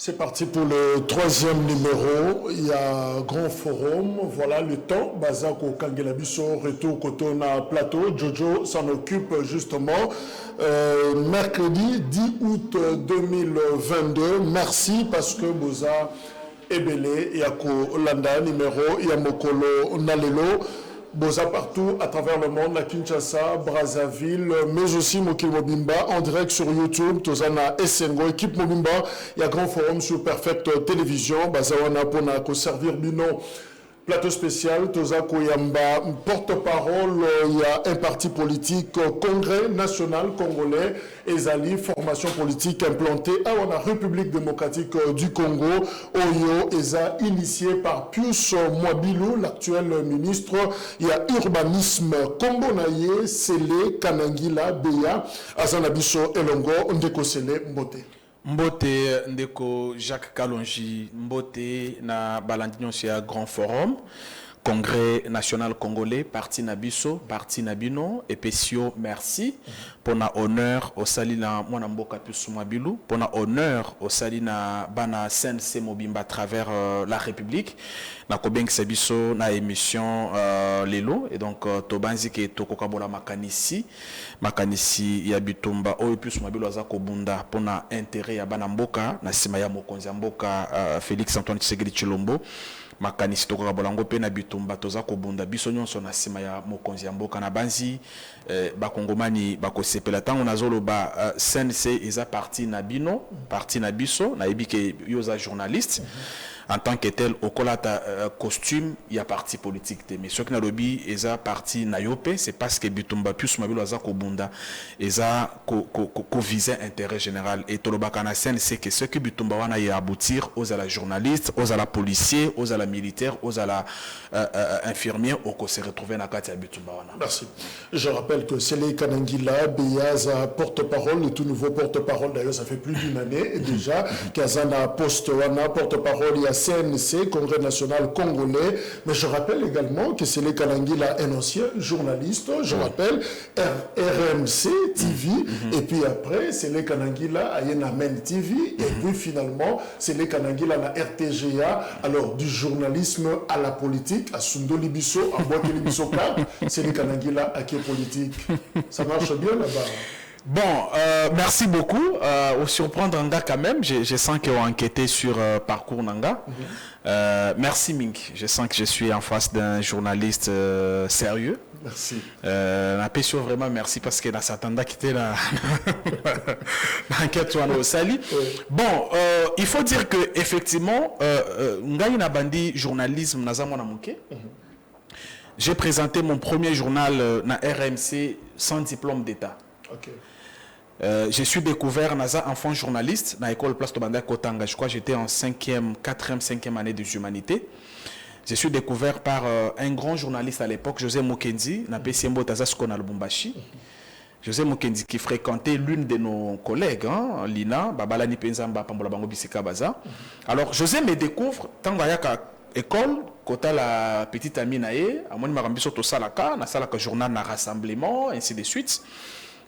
C'est parti pour le troisième numéro. Il y a grand forum. Voilà le temps. Bazako Kangelabiso, retour Kotona Plateau. Jojo s'en occupe justement. Mercredi 10 août 2022. Merci parce que Boza Ebele, Yako Landa, numéro, Yamokolo Nalelo. Boza partout à travers le monde, la Kinshasa, Brazzaville, mais aussi Mokil Mobimba en direct sur YouTube, Tozana Essengo, équipe Mobimba, il y a grand forum sur Perfect Télévision, Bazawana Pona, ko servir Bino. Plateau spécial, Toza Koyamba, porte-parole, il y a un parti politique, Congrès national congolais, Ezali, formation politique implantée à la République démocratique du Congo, Oyo, Eza, initié par Pius Mwabilou, l'actuel ministre, il y a urbanisme, Kombonaye, Sele, Kanangila, Beya, Azanabiso, Elongo, Ndeko Sele, Mbote. Mbote ndeko Jacques Kalonji, Mbote na balandinyo sia Grand Forum, Congrès national congolais, parti Nabiso, parti Nabino, et Pesio, merci. Pour na honneur au Salina Mwanamboka Piusumwabilou, pour na honneur au Salina Bana CNC Mobimba à travers la République. Na Kobeng Sabiso na émission Lelo, et donc Tobanzi ke Tokokabola Makanisi Yabitumba, o Piusumwabilou Azako Bunda, pour na intérêt ya Banamboka, na Simaya Mokonzi Mboka, Félix Antoine Tshisekedi Tshilombo. Makanisi tokoka bolango pe na bitumba toza kobunda biso nyonso na sima ya mokonzi ya mboka na banzi bakongomani bakosepela tango nazolo ba CNC eza parti na bino parti na biso na ebike yoza journaliste en tant que tel au colata costume il y a parti politique mais ce qui na lobby eza parti na yope c'est parce que bitumba plus mabilo aza kobunda eza ko viser intérêt général et tolobaka na CNC que ce que bitumba wana y aboutir aux à la journaliste aux à la policier aux à la militaire aux à la infirmier au ko se retrouver na kati ya bitumba wana. Merci. Je rappelle que Sele Kanangila Beyaza porte-parole, le tout nouveau porte-parole d'ailleurs ça fait plus d'une année déjà Kazana poste wana porte-parole il y a CNC, Congrès national congolais, mais je rappelle également que Sele Kanangila un ancien journaliste, je rappelle RMC TV, et puis après Sele Kanangila a une Amen TV, et puis finalement Sele Kanangila na RTGA, alors du journalisme à la politique, à Sundo Libiso, à Boaké Libiso Cap, Sele Kanangila à qui est politique. Ça marche bien là-bas. Bon, merci beaucoup. Au surprendre Nanga quand même, je sens qu'ils ont enquêté sur parcours Nanga. Merci Mink. Je sens que je suis en face d'un journaliste sérieux. Merci. La question vraiment merci parce que dans Satanda qui était là, l'enquête au Sali. Bon, il faut dire que effectivement, Ngai na bandi journalisme nazamona muke. J'ai présenté mon premier journal na RMC sans diplôme d'État. Okay. Je suis découvert Naza enfant journaliste dans l'école Place Tobanda Kotanga. Je crois que j'étais en 4e, 5e année des humanités. Je suis découvert par un grand journaliste à l'époque, José Mukendi, na PCMBO Tazasko na Lubumbashi. José Mukendi qui fréquentait l'une de nos collègues, hein, Lina, Babalani Penzamba, Pambola Bango Bisika Baza. Alors José me découvre, tant à école, kota la petite amie nae, à mon marambiso to salaka, na salaka journal na rassemblement, ainsi de suite.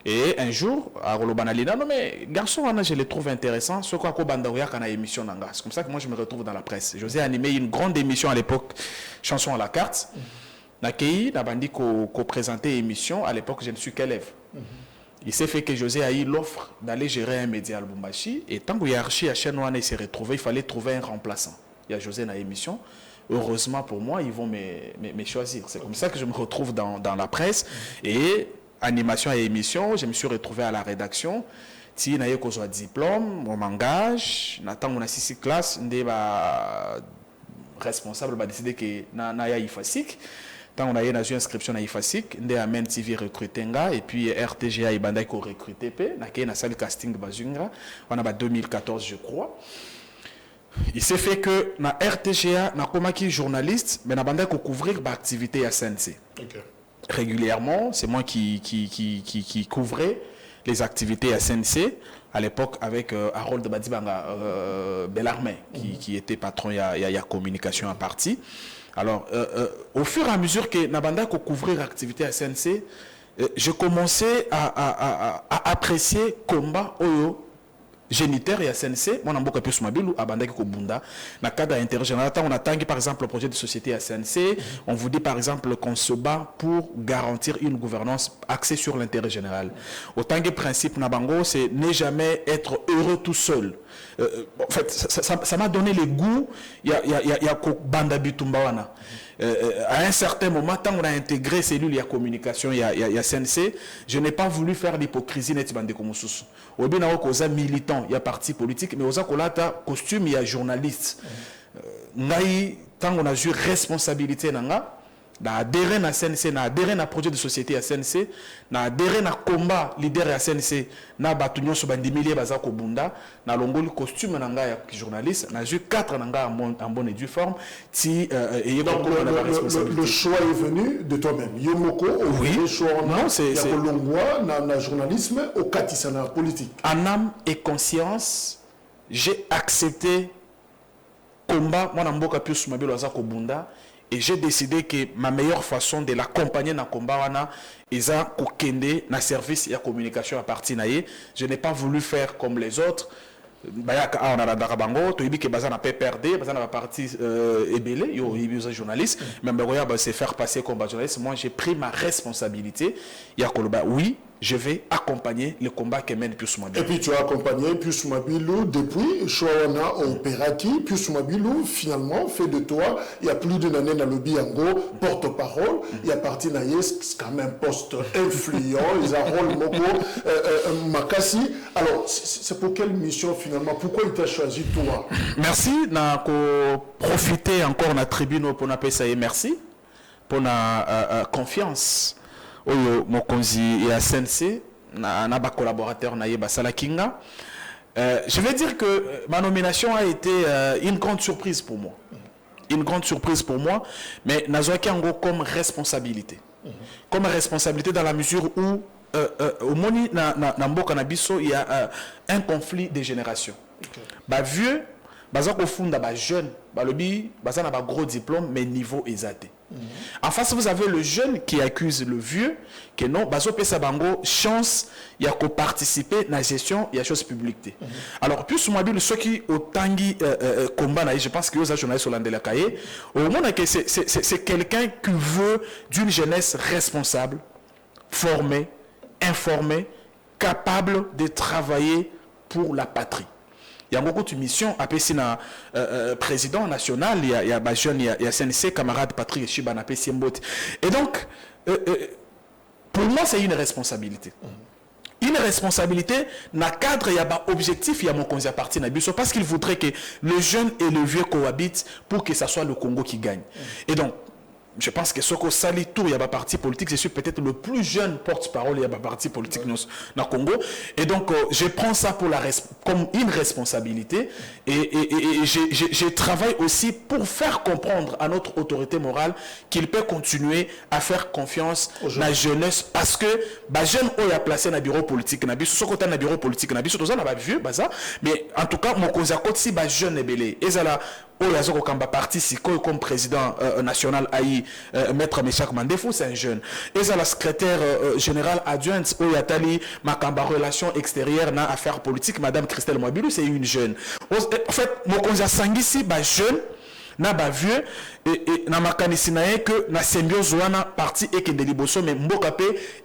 Et un jour, à Rolobanalina, non mais garçon, je les trouve intéressants. Ce qu'on a émission Nanga. C'est comme ça que moi je me retrouve dans la presse. José a animé une grande émission à l'époque, chanson à la carte. Nakei, Nabandi ko présenté émission. À l'époque, je ne suis qu'élève. Il s'est fait que José a eu l'offre d'aller gérer un média à Lubumbashi. Et tant que Yarchi à Chenouane s'est retrouvé, il fallait trouver un remplaçant. Il y a José dans l'émission. Heureusement pour moi, ils vont me choisir. C'est comme ça que je me retrouve dans la presse. Et animation et émission, je me suis retrouvé à la rédaction. Si je n'ai pas de diplôme, on m'engage. Nathan, on a 6 classes, on est responsable de décider que na IFASIC. Tant on a eu une inscription à IFASIC, on a Amen TV recruté et puis RTGA et Bandai ko recruté pe. Na une salle casting bazungra. On a 2014 je crois. Il s'est fait que na RTGA na komaki journaliste, mais na Bandai ko couvrir l'activité à CNC. Okay. Régulièrement, c'est moi qui couvrais les activités à CNC, à l'époque avec Harold Badibanga, Bellarmé, qui était patron, il y a communication à partie. Alors, au fur et à mesure que Nabanda couvrait l'activité à CNC, je commençais à apprécier combat Oyo géniteur et SNC, mon amboka plus mabilu abandaki ko bunda na cadre intérêt général. On attend par exemple le projet de société SNC, on vous dit par exemple qu'on se bat pour garantir une gouvernance axée sur l'intérêt général. Autant que principe nabango, c'est ne jamais être heureux tout seul. En fait, ça m'a donné le goût, il y a banda bitumbawana. À un certain moment, quand on a intégré cellule, il y a communication, il y a CNC, je n'ai pas voulu faire l'hypocrisie net bande comme sous. Au bien aux militants, il y a parti politique, mais aux akolata costume, il y a journaliste. Quand on a eu responsabilité nanga, na adhéré à CNC, na adhéré à projet de société à CNC, na adhéré à combat leader à CNC, na batunyo so bandimilie bazako bunda, na longoli costume nanga ya journaliste, na eu 4 nanga en bonne et due forme, ti le choix est venu de toi-même. Yomoko, oui. Le choix non, c'est Longwa, na journalisme au katisana politique. En âme et conscience, j'ai accepté combat mon amboka plus mabelo azako bunda. Et j'ai décidé que ma meilleure façon de l'accompagner dans le combat, c'est de na service et la communication à partir de. Je n'ai pas voulu faire comme les autres. On a la Darabango, tu as dit que Bazan a perdu, Bazan a parti ébélé, il y a journaliste, mais c'est faire passer comme journaliste. Moi, j'ai pris ma responsabilité. Il y a oui, je vais accompagner le combat que mène Pius Mabilou. Et puis tu as accompagné Pius Mabilou depuis Chouana au Peraki. Pius Mabilou, finalement, fait de toi, il y a plus d'une année dans le Biango, porte-parole. Il y a parti Naïs, c'est quand même un poste influent. Ils ont rôle Moko, Makassi. Alors, c'est pour quelle mission finalement? Pourquoi il t'a choisi toi? Merci. Pour profiter encore de la tribune pour appeler ça et merci pour la confiance. Oyo mokonzi et SNC na ba collaborateur na yeba salakinga. Je vais dire que ma nomination a été une grande surprise pour moi. Une grande surprise pour moi, mais nazoaki ango comme responsabilité. Comme responsabilité dans la mesure où au moni na mboka na biso il y a un conflit de génération. Ba vieux, bazako funda ba jeune, ba lobi, bazana ba gros diplôme mais niveau exaté. En face, vous avez le jeune qui accuse le vieux que non, bazo pesa bango chance il y a qu'au participer à la gestion, il y a chose publique. Alors plus moi dit ceux qui au tangi combat je pense que aux journalistes sur l'andela cahier au monde que c'est quelqu'un qui veut d'une jeunesse responsable, formée, informée, capable de travailler pour la patrie. Il y a beaucoup de missions. Après, si président national, il y a jeune, il y a CNC, camarade Patrick Chiban, après Siembot. Et donc, pour moi, c'est une responsabilité. Une responsabilité, dans le cadre, il y a un objectif, il y a mon conseil à partir de parce qu'il voudrait que le jeune et le vieux cohabitent pour que ce soit le Congo qui gagne. Et donc, je pense que ce qu'on sali tout, il y a un parti politique, je suis peut-être le plus jeune porte-parole, il y a un parti politique dans le Congo. Et donc, je prends ça pour comme une responsabilité. Et je travaille aussi pour faire comprendre à notre autorité morale qu'il peut continuer à faire confiance à la jeunesse. Parce que les jeunes ont placé dans le bureau politique, dans le bureau politique, dans le vieux, mais en tout cas, mon conseil si les jeunes sont belés. Et ça là, Oyazoko Kamba parti si comme président national AI maître Meshak Mandefou c'est un jeune et ça la secrétaire générale adjointe Oyatali Makamba relations extérieures na affaires politiques madame Christelle Mwabilou c'est une jeune en fait mon conseil sangisi ba jeune na ba vieux et na makanisi na que na symbiose wana parti et que liboso mais mboka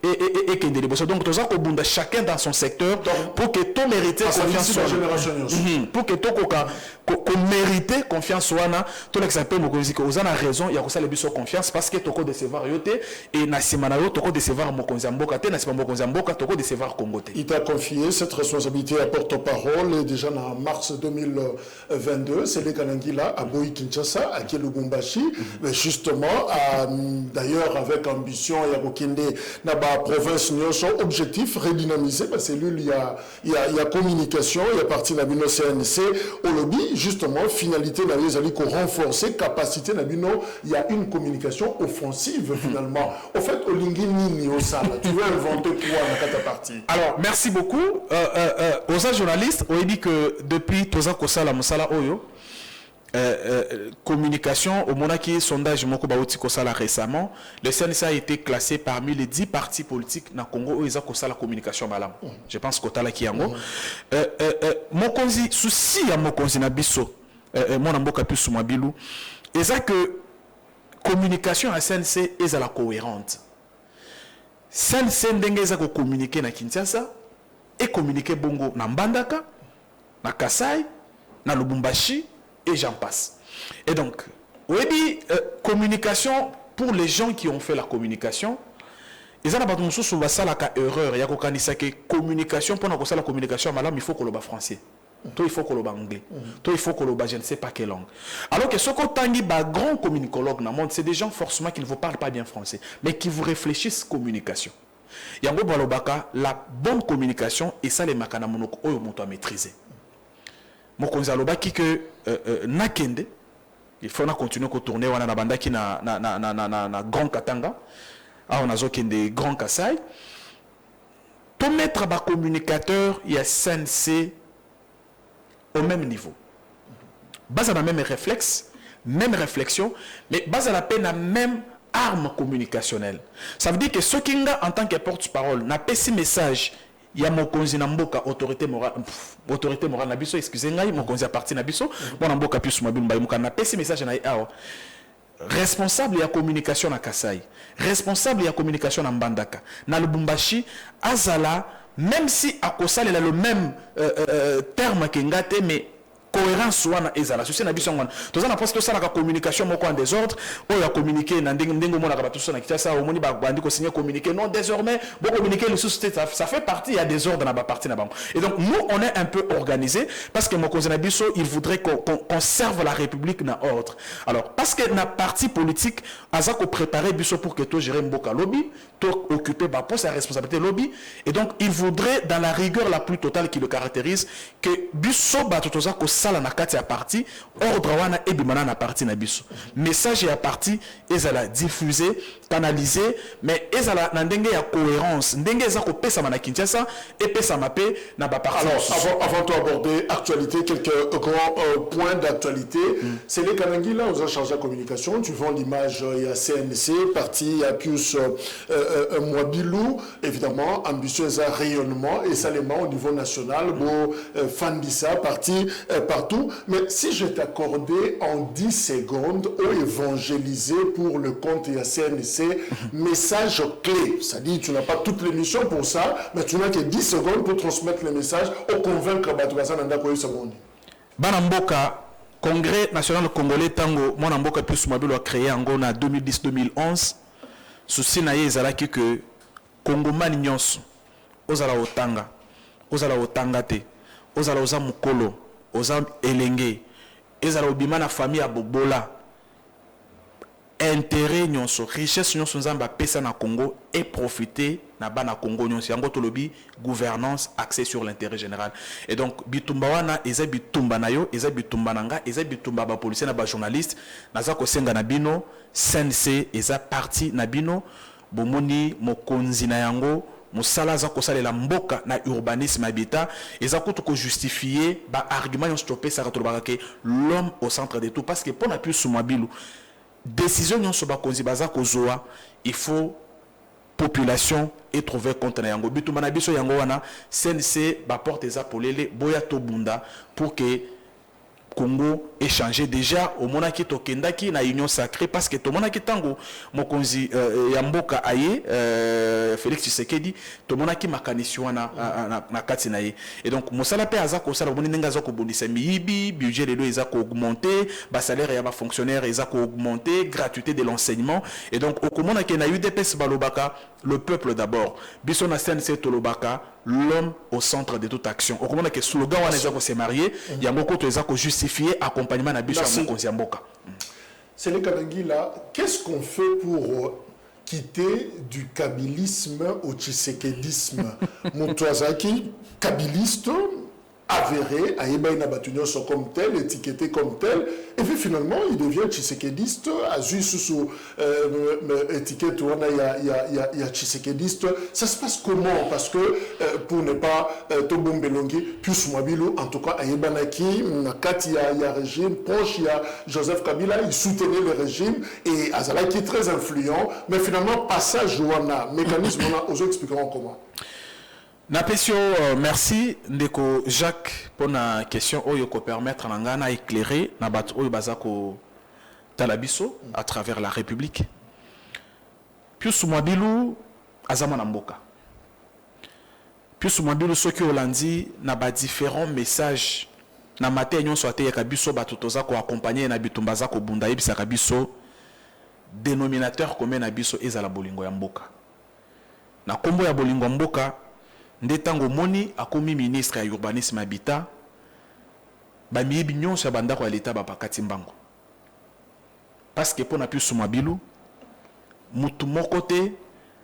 et que liboso donc toza ko bunda chacun dans son secteur pour que tout mérite confiance sur pour que tout ko mériter confiance wana tout l'exemple mo konzi ko ozana raison ya ko sala biso confiance parce que toko décevoir yote et na simana yo toko décevoir mo konzi mboka te na simana mo konzi mboka toko décevoir Congo te. Il t'a confié cette responsabilité à porte-parole déjà en mars 2022 c'est les Kanangila à Boyi Kinshasa à Lubumbashi mais justement d'ailleurs avec ambition il y a Rokende na ba province nyonso objectif redynamiser parce que lui il y a communication il y a parti na bino CNC au lobby justement finalité na les ali ko renforcer capacité na bino il y a une communication offensive finalement au fait olingi nini au sala tu veux inventer quoi na kata partie. Alors merci beaucoup aux journalistes on dit que depuis toza ko sala mosala oyo communication, au moment qui sondage Moko Baouti Kosala récemment, le CNC a été classé parmi les 10 partis politiques dans le Congo où ils ont la communication malam. Je pense que Kotala Kiango. Mokonzi, souci à Mokonzi Nabiso, mon amboka plus sous Mabilou, et ça que communication à CNC est à la cohérente. CNC ndenge ko communiquer na Kinshasa et communiquer bongo na Mbandaka, na Kasai, na Lubumbashi et j'en passe. Et donc, oui, communication pour les gens qui ont fait la communication. Ils ont pas erreur. Il y a que communication pour la communication, il faut que le français. Toi, il faut que le anglais. Toi, il faut que le je ne sais pas quelle langue. Alors que ce qu'on tangi grand communicologue dans le monde, c'est des gens forcément qui ne vous parlent pas bien français, mais qui vous réfléchissent communication. Il y a la bonne communication et ça les makana monoko oyo monto à maîtriser. Mokonzi alobaki que nakende il faut continuer à tourner wana na bandaki na Grand Katanga. Ah, on a des Grand Kasai. Pour mettre un communicateur, il y a CNC au même niveau. Base à la même réflexe, même réflexion, mais base à la peine la même arme communicationnelle. Ça veut dire que ce qui en tant que porte-parole n'a pas ce message, il y a Mokonzi Namboka, autorité morale Nabiso, excusez-moi, Mokonzi appartient Nabiso, mon Namboka plus Mabim Baïmouka n'a pas ce message na responsable de la communication à Kasai, responsable de la communication à Mbandaka, na Lubumbashi, Azala, même si à Kosal il a le même terme qu'Engate, mais cohérence wana ezala souci na biso ngwana tozana parce que ça la communication moko en désordre o ya communiquer na ndengo mona ka tout na kitasa o moni ba bandi ko signer communiquer non désormais bon communiquer le société ça fait partie il y a des ordres na ba partie na bango et donc nous on est un peu organisé parce que Mokonzi na biso il voudrait qu'on serve la République na ordre alors parce que na parti politique azako préparer biso pour que to gérer mboka lobby to occuper ba poste à responsabilité lobby et donc il voudrait dans la rigueur la plus totale qui le caractérise que biso ba tozako sala na kati ya parti ordre wana ebimana na parti na biso message ya parti ezala diffuser canaliser mais ezala na ndenge ya cohérence ndenge eza ko pesa na Kinshasa et pesa mapé na ba parti. Alors avant de aborder actualité quelques grands points d'actualité c'est les Kanangi là on a changé la communication tu vois l'image il y a CNC parti à Pius Mwabilou évidemment ambitieux à rayonnement et salement au niveau national bon Fandissa parti partout, mais si je t'accordais en 10 secondes ou évangéliser pour le compte et la CNC, message clé, c'est-à-dire tu n'as pas toute l'émission pour ça, mais tu n'as que 10 secondes pour transmettre le message ou convaincre Batouassa Nanda Koyo Samondi. Banamboka, Congrès national congolais Tango, mon amboka plus Mabilo a créé en 2010-2011, souci naye ezalaki que Congo mani nyonso, ozala otanga, ozala otangate, ozala oza mukolo, ozam elenge ezala obima na famille ya bobola intérêt nyonso richesse nyonso nzamba pesa na Congo et profiter na bana Congo nyonso yango tolobi gouvernance axée sur l'intérêt général et donc bitumba wana eza bitumba na yo eza bitumba nanga eza bitumba ba policier na ba journaliste naza ko senga na bino CNC eza parti na bino bomoni mokonzi na yango musala za kosalela mboka na urbanisme habitat eza kutu ko justifier ba argument yon stopper ça retrouver que l'homme au centre de tout parce que pour na plus Soumabilou décision yon so ba konzi baza kozoa il faut population et trouver compte na yango bitu mana biso yango wana CNC ba porte eza polele boya to bunda pour que Congo échangé déjà au monaki tokendaki na union sacrée parce que to monaki tango mokonzi yamboka aye Félix Tshisekedi to monaki makanisi wana na kati na ye et donc mosala pe azako sala boni nenga zako bondisa miyibi budget de eza ko augmenter ba salaire ya ba fonctionnaire eza ko augmenter gratuité de l'enseignement et donc au monaki na UDPS balobaka le peuple d'abord biso na CNC tolobaka l'homme au centre de toute action au monaki slogan wana eza ko se marier yamboko to eza ko justifier accompagnement na biso ya mokonzi mboka. C'est les Kanangi là, qu'est-ce qu'on fait pour quitter du kabilisme au tshisekedisme? Moutouazaki, kabiliste, avéré, Aïbaï Nabatunios sont comme tel, étiqueté comme tel, et puis finalement il devient tshisekédiste, Azu sous étiquette, il y a tshisekédiste. Ça se passe comment? Parce que pour ne pas Tobon Belongi, plus Mwabilou, en tout cas Aïbanaki, Nakati, il y a régime, proche, il y a Joseph Kabila, il soutenait le régime, et Azalaki est très influent, mais finalement, passage ou mécanisme, on a expliqueront comment. Napesio, merci Ndeko Jacques pour la question oyo ko permettre à éclairer na bat oyo bazako talabiso à travers la République. Pius Mwabilou azama na mboka. Pius Mwabilou soki olandi na ba différents messages na matin nyon so ate ya biso batutoza ko accompagner na bitumba za ko bunda yebisa biso dénominateur commun na biso ezala bolingo ya mboka. Na kombo ya bolingo ya mboka Ndetango moni akomi ministre ya urbanisme habitat ba miyebi nyonso ya bandako ya leta bapakati mbango parce que pona Pius Mwabilou mutu moko te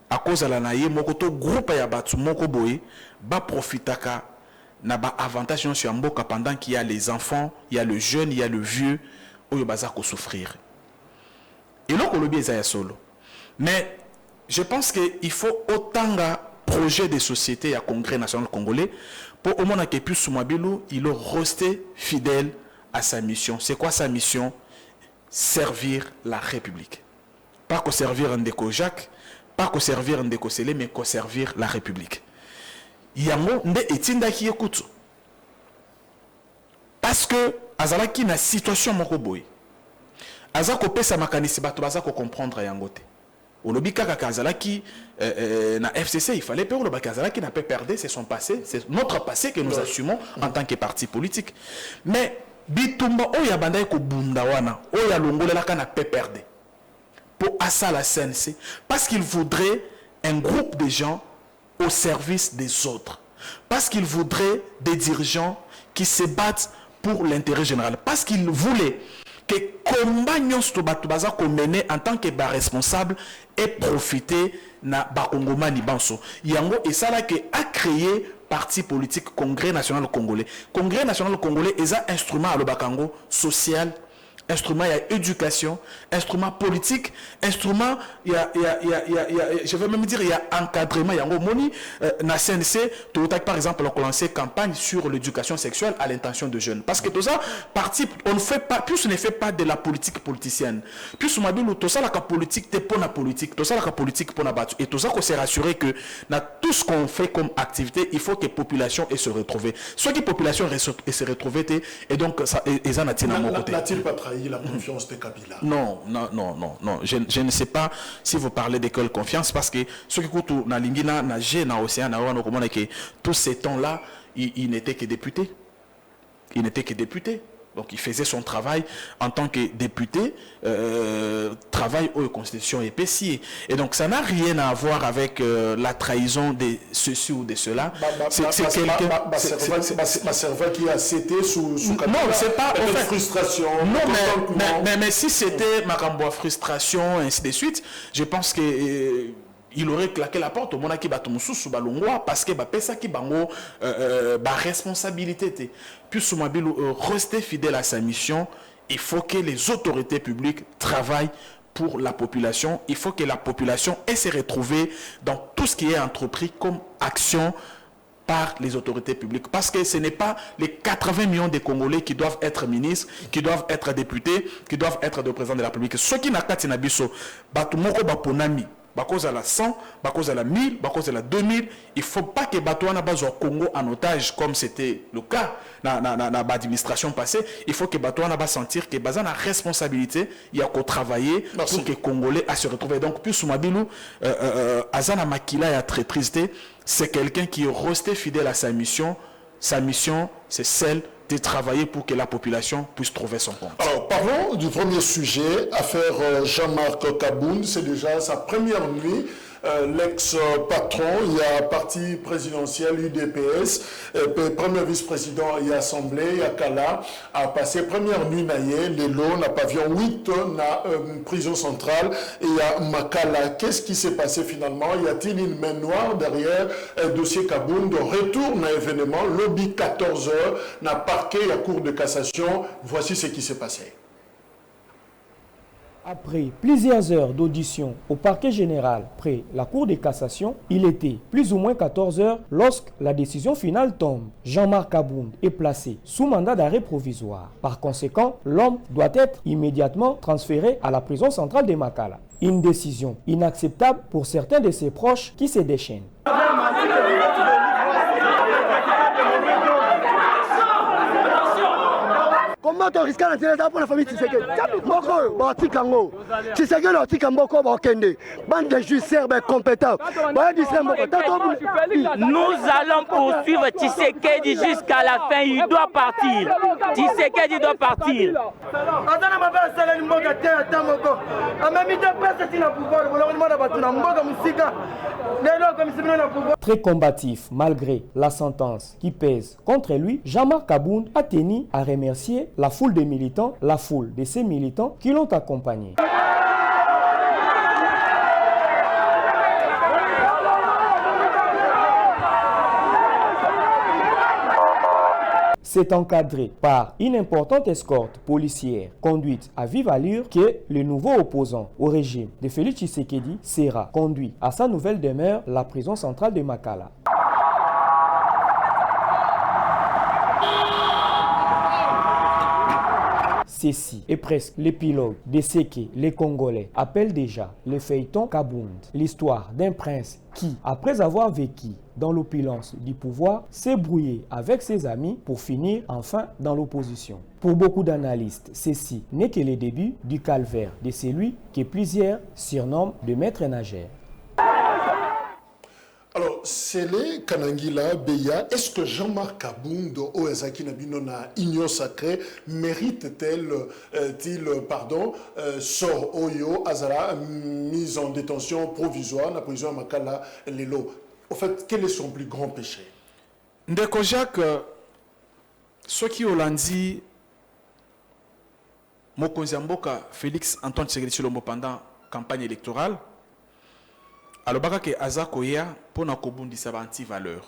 akozala na ye moko to groupe ya batu moko boye ba profitaka na ba avantage nyonso ya mboka pendant qu'il y a les enfants, il y a le jeune, il y a le vieux oyo baza ko souffrir. Et là kolobi eza ya solo. Mais je pense que il faut autant projet de société à Congrès national congolais pour au moins que Pius Mwabilou il est resté fidèle à sa mission. C'est quoi sa mission? Servir la République. Pas que servir Ndeko Jacques, pas que servir Ndeko Sele, mais que servir la République. Yango nde etinda ki écoute. Parce que azalaki na situation moko boy. Azako pesa makanisi bato bazako comprendre yangote. Olobi kaka kazalaki na FCC il fallait peur le bakazalaki n'a pas perdu, c'est son passé, c'est notre passé que nous assumons en tant que parti politique. Mais bitumba oya bandai ko bunda wana oya longolela kana pe perdre pour assa la CNC parce qu'il voudrait un groupe de gens au service des autres, parce qu'il voudrait des dirigeants qui se battent pour l'intérêt général, parce qu'il voulait que combat nyonso batu baza ko mener en tant que responsable et profiter na bakongomani banso yango et ça là que a créé parti politique Congrès national congolais. Congrès national congolais est un instrument à l'obakango social, instrument il y a éducation, instrument politique, instrument il y a je vais même dire il y a encadrement, il y a moni na CNC tout par exemple on lancé campagne sur l'éducation sexuelle à l'intention de jeunes parce que tout ça parti on ne fait pas plus on ne fait pas de la politique politicienne plus on m'a dit tout ça la politique t'es pour la politique tout ça la politique pour la battu et tout ça qu'on s'est rassuré que dans tout ce qu'on fait comme activité il faut que la population ait se retrouver soit que la population ait se retrouver et donc ça et ça n'a-t-il pas trahi la confiance de Kabila? Non. Je ne sais pas si vous parlez d'école confiance parce que ceux qui écoutent na Lingina, na G, na Océan, na Ouano, comment que tous ces temps-là, il n'était que député. Il n'était que député. Donc il faisait son travail en tant que député, travail aux constitutions épaissées. Et donc ça n'a rien à voir avec la trahison de ceci ou de cela. C'est quelqu'un... Ma cerveau qui a cédé sous non, c'est pas... En fait, frustration. Non, mais si c'était ma frustration, ainsi de suite, je pense que... il aurait claqué la porte au monde qui batou sous balongwa parce que pesa ki bango responsabilité puis Mwabilou rester fidèle à sa mission. Il faut que les autorités publiques travaillent pour la population, il faut que la population ait se retrouver dans tout ce qui est entrepris comme action par les autorités publiques, parce que ce n'est pas les 80 millions de Congolais qui doivent être ministres, qui doivent être députés, qui doivent être des présidents de la République. Ceux qui n'ont pas de biso, batumoko baponami, cause à la 100, cause à la 1000, cause à la 2000, il ne faut pas que Batouana base au Congo en otage comme c'était le cas dans l'administration passée. Il faut que Batouana va sentir que Bazan a responsabilité, il y a qu'à travailler pour que les Congolais se retrouvent. Donc, plus Mwabilou, Azana Makila est très triste. C'est quelqu'un qui est resté fidèle à sa mission. Sa mission, c'est celle de travailler pour que la population puisse trouver son compte. Alors, parlons du premier sujet, affaire Jean-Marc Kaboun. C'est déjà sa première nuit l'ex-patron, il y a parti présidentiel UDPS, premier vice-président et assemblée, il y a Kala, a passé première nuit naïe, les lots, na pavillon 8, na prison centrale, et il y a Makala. Qu'est-ce qui s'est passé finalement? Y a-t-il une main noire derrière dossier Kabound? Retour na événement, lobby 14h, na parquet à cour de cassation. Voici ce qui s'est passé. Après plusieurs heures d'audition au parquet général près la cour de cassation, il était plus ou moins 14 heures lorsque la décision finale tombe. Jean-Marc Kabound est placé sous mandat d'arrêt provisoire. Par conséquent, l'homme doit être immédiatement transféré à la prison centrale de Makala. Une décision inacceptable pour certains de ses proches qui se déchaînent. Comment tu risques d'intérêt pour la famille Tshisekedi? Bon, Tikango. Tshisekedi, le Tikambo, Bakende. Bande de justices compétents. Nous allons poursuivre Tshisekedi jusqu'à la fin. Il doit partir. Tshisekedi doit partir. Très combatif malgré la sentence qui pèse contre lui, Jean-Marc Kabound a tenu à remercier la foule des militants, la foule de ces militants qui l'ont accompagné. C'est encadré par une importante escorte policière conduite à vive allure que le nouveau opposant au régime de Félix Tshisekedi sera conduit à sa nouvelle demeure, la prison centrale de Makala. Ceci est presque l'épilogue de ce que les Congolais appellent déjà le feuilleton Kabound, l'histoire d'un prince qui, après avoir vécu dans l'opulence du pouvoir, s'est brouillé avec ses amis pour finir enfin dans l'opposition. Pour beaucoup d'analystes, ceci n'est que le début du calvaire de celui que plusieurs surnomment de maître nageur. Alors, Sele Kanangila Beya, est-ce que Jean-Marc Kabound, Oezaki Nabinona, Igno Sacré, mérite-t-il, sort Oyo, Azara, mise en détention provisoire, la prison Makala, Lelo? En fait, quel est son plus grand péché? Ndeko Jacques, ce qui Hollandi, Mokonzi Mboka, Félix Antoine Tshisekedi Tshilombo pendant la campagne électorale, alobaka ke aza koya pona kobundisa ba anti-valeur.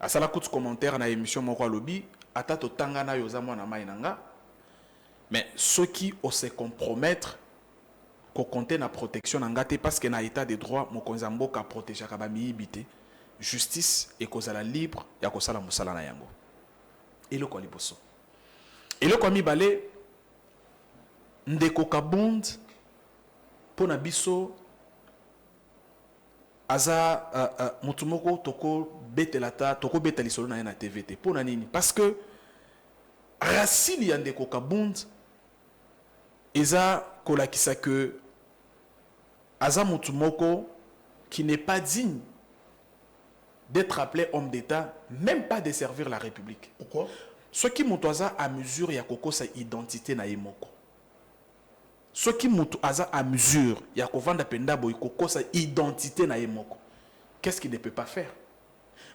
Asala kutu commentaire na émission moko alobi ata totanga na yoza mwana mai nanga. Mais ceux qui osent compromettre ko compter na protection nanga te parce que na état de droit mokonzi mboka protéger ka ba miyibité justice et kozala libre ya kosala musala na yango. Et le ko liboso. Et le ko mibale ndeko Kabound pona biso aza mutumoko toko betelata toko betali solo na TVT pona nini parce que racine yandeko Kabound eza kolakisa que aza mutumoko qui n'est pas digne d'être appelé homme d'État, même pas de servir la République. Pourquoi? Ce qui mutoza à mesure ya koko sa identité na yemoko. Ce qui mutu aza à mesure ya kovanda penda boy koko sa identité na yemoko. Qu'est-ce qu'il ne peut pas faire?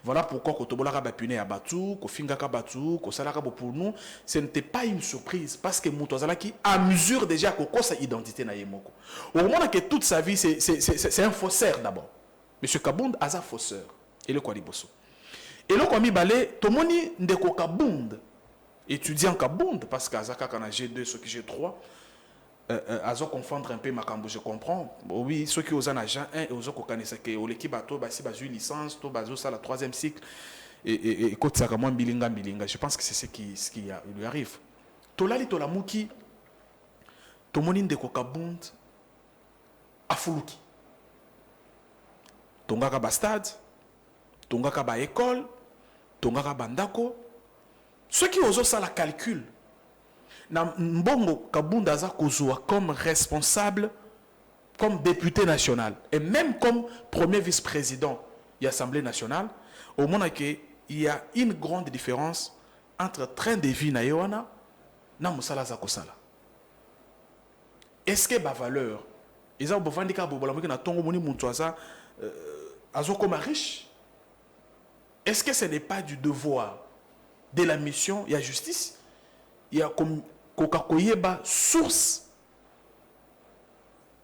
Voilà pourquoi kotobolaka ba pune ya batu, ko fingaka batu, ko salaka bo pour nous, ce n'était pas une surprise parce que mutu azala qui à mesure déjà koko sa identité na yemoko. Au moment que toute sa vie c'est un faussaire d'abord. Monsieur Kabound aza fausseur et le Kwaliboso. Et le Kwami Balé, Tomoni Ndeko Kabound, étudiant Kabound, parce qu'Azaka quand G2, ceux qui G3, Azo confondre un peu ma cambo, je comprends. Oui, ceux qui osent en agent 1 et osent connaître que l'équipe bateau, si bas une licence, to bazo ça la troisième cycle et côté ça comme bilinga. Je pense que c'est ce qui lui arrive. Tolali Tolamuki, Tomoni Ndeko Kabound, Afuluki. Tongaka Bastad. Tongaka ba école, tongaka bandako. Ceux qui osent ça la calcul. Na mbongo Kabound aza kozwa comme responsable, comme député national et même comme premier vice-président de l'Assemblée nationale, au moment qu'il y a une grande différence entre train de vie na yoana na musala za kosala. Est-ce que ba valeur Ils ont besoin de cas pour la na tongo moni mutuaza comme riche. Est-ce que ce n'est pas du devoir de la mission, il y a justice, il y a comme Coca-Cola source,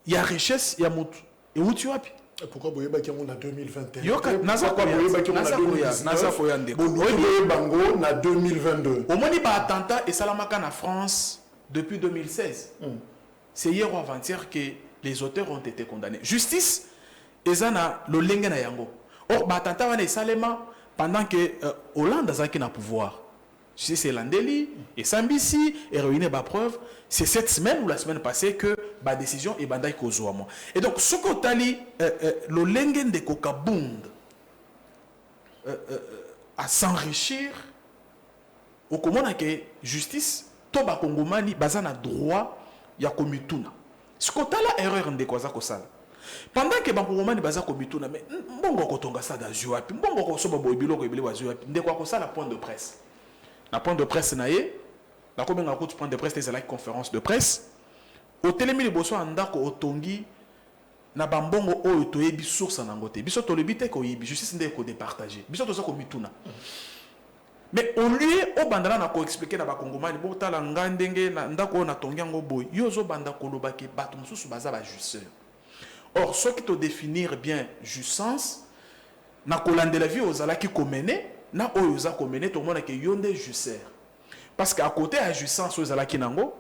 il y a richesse, il y a mutu. Et où tu as pu? Pourquoi Boyeba qui est en 2021? Pourquoi Boyeba qui est en 2022? Au moins, il y a un attentat et Salamaka en France depuis 2016. C'est hier ou avant-hier que les auteurs ont été condamnés. Justice, ils ont le lingue na yango. Or, l'attentat va Salema pendant que Hollande a le pouvoir. C'est Landeli et Sambisi et réunir ma preuve. C'est cette semaine ou la semaine passée que ma décision est bandai kozouamo. Et donc, ce que tu as dit, le lengen de Kokabund à s'enrichir, au comment que justice, Toba Kongomani, bazana droit, ya komituna. Ce que tu as erreur de quoi ça. Pendant que Kongomani baza komituna, mais mbongo kotonga ça dans Juapi, mbongo kosoba boibilo ko ibili wa Juapi, de quoi ça la point de presse. La point de presse naie, la combien de point de presse c'est la conférence de presse. Au télémi liboso andako otongi na bambongo oyo toyebi source na ngote. Biso to lebite ko yibi justice ndé ko départager. Biso to ça ko mituna. Mais au lieu au bandana na ko expliquer na ba kongomani bo tala ngandenge na ndako na tongi ngo boy. Yo zo banda ko lobaki bato mususu baza ba justeur. Or ce qui te définir bien jouissance na kolande la vie aux ala qui comener na oyo za komene to mona ke yonde justeur parce qu'à côté à jouissance aux ala kinango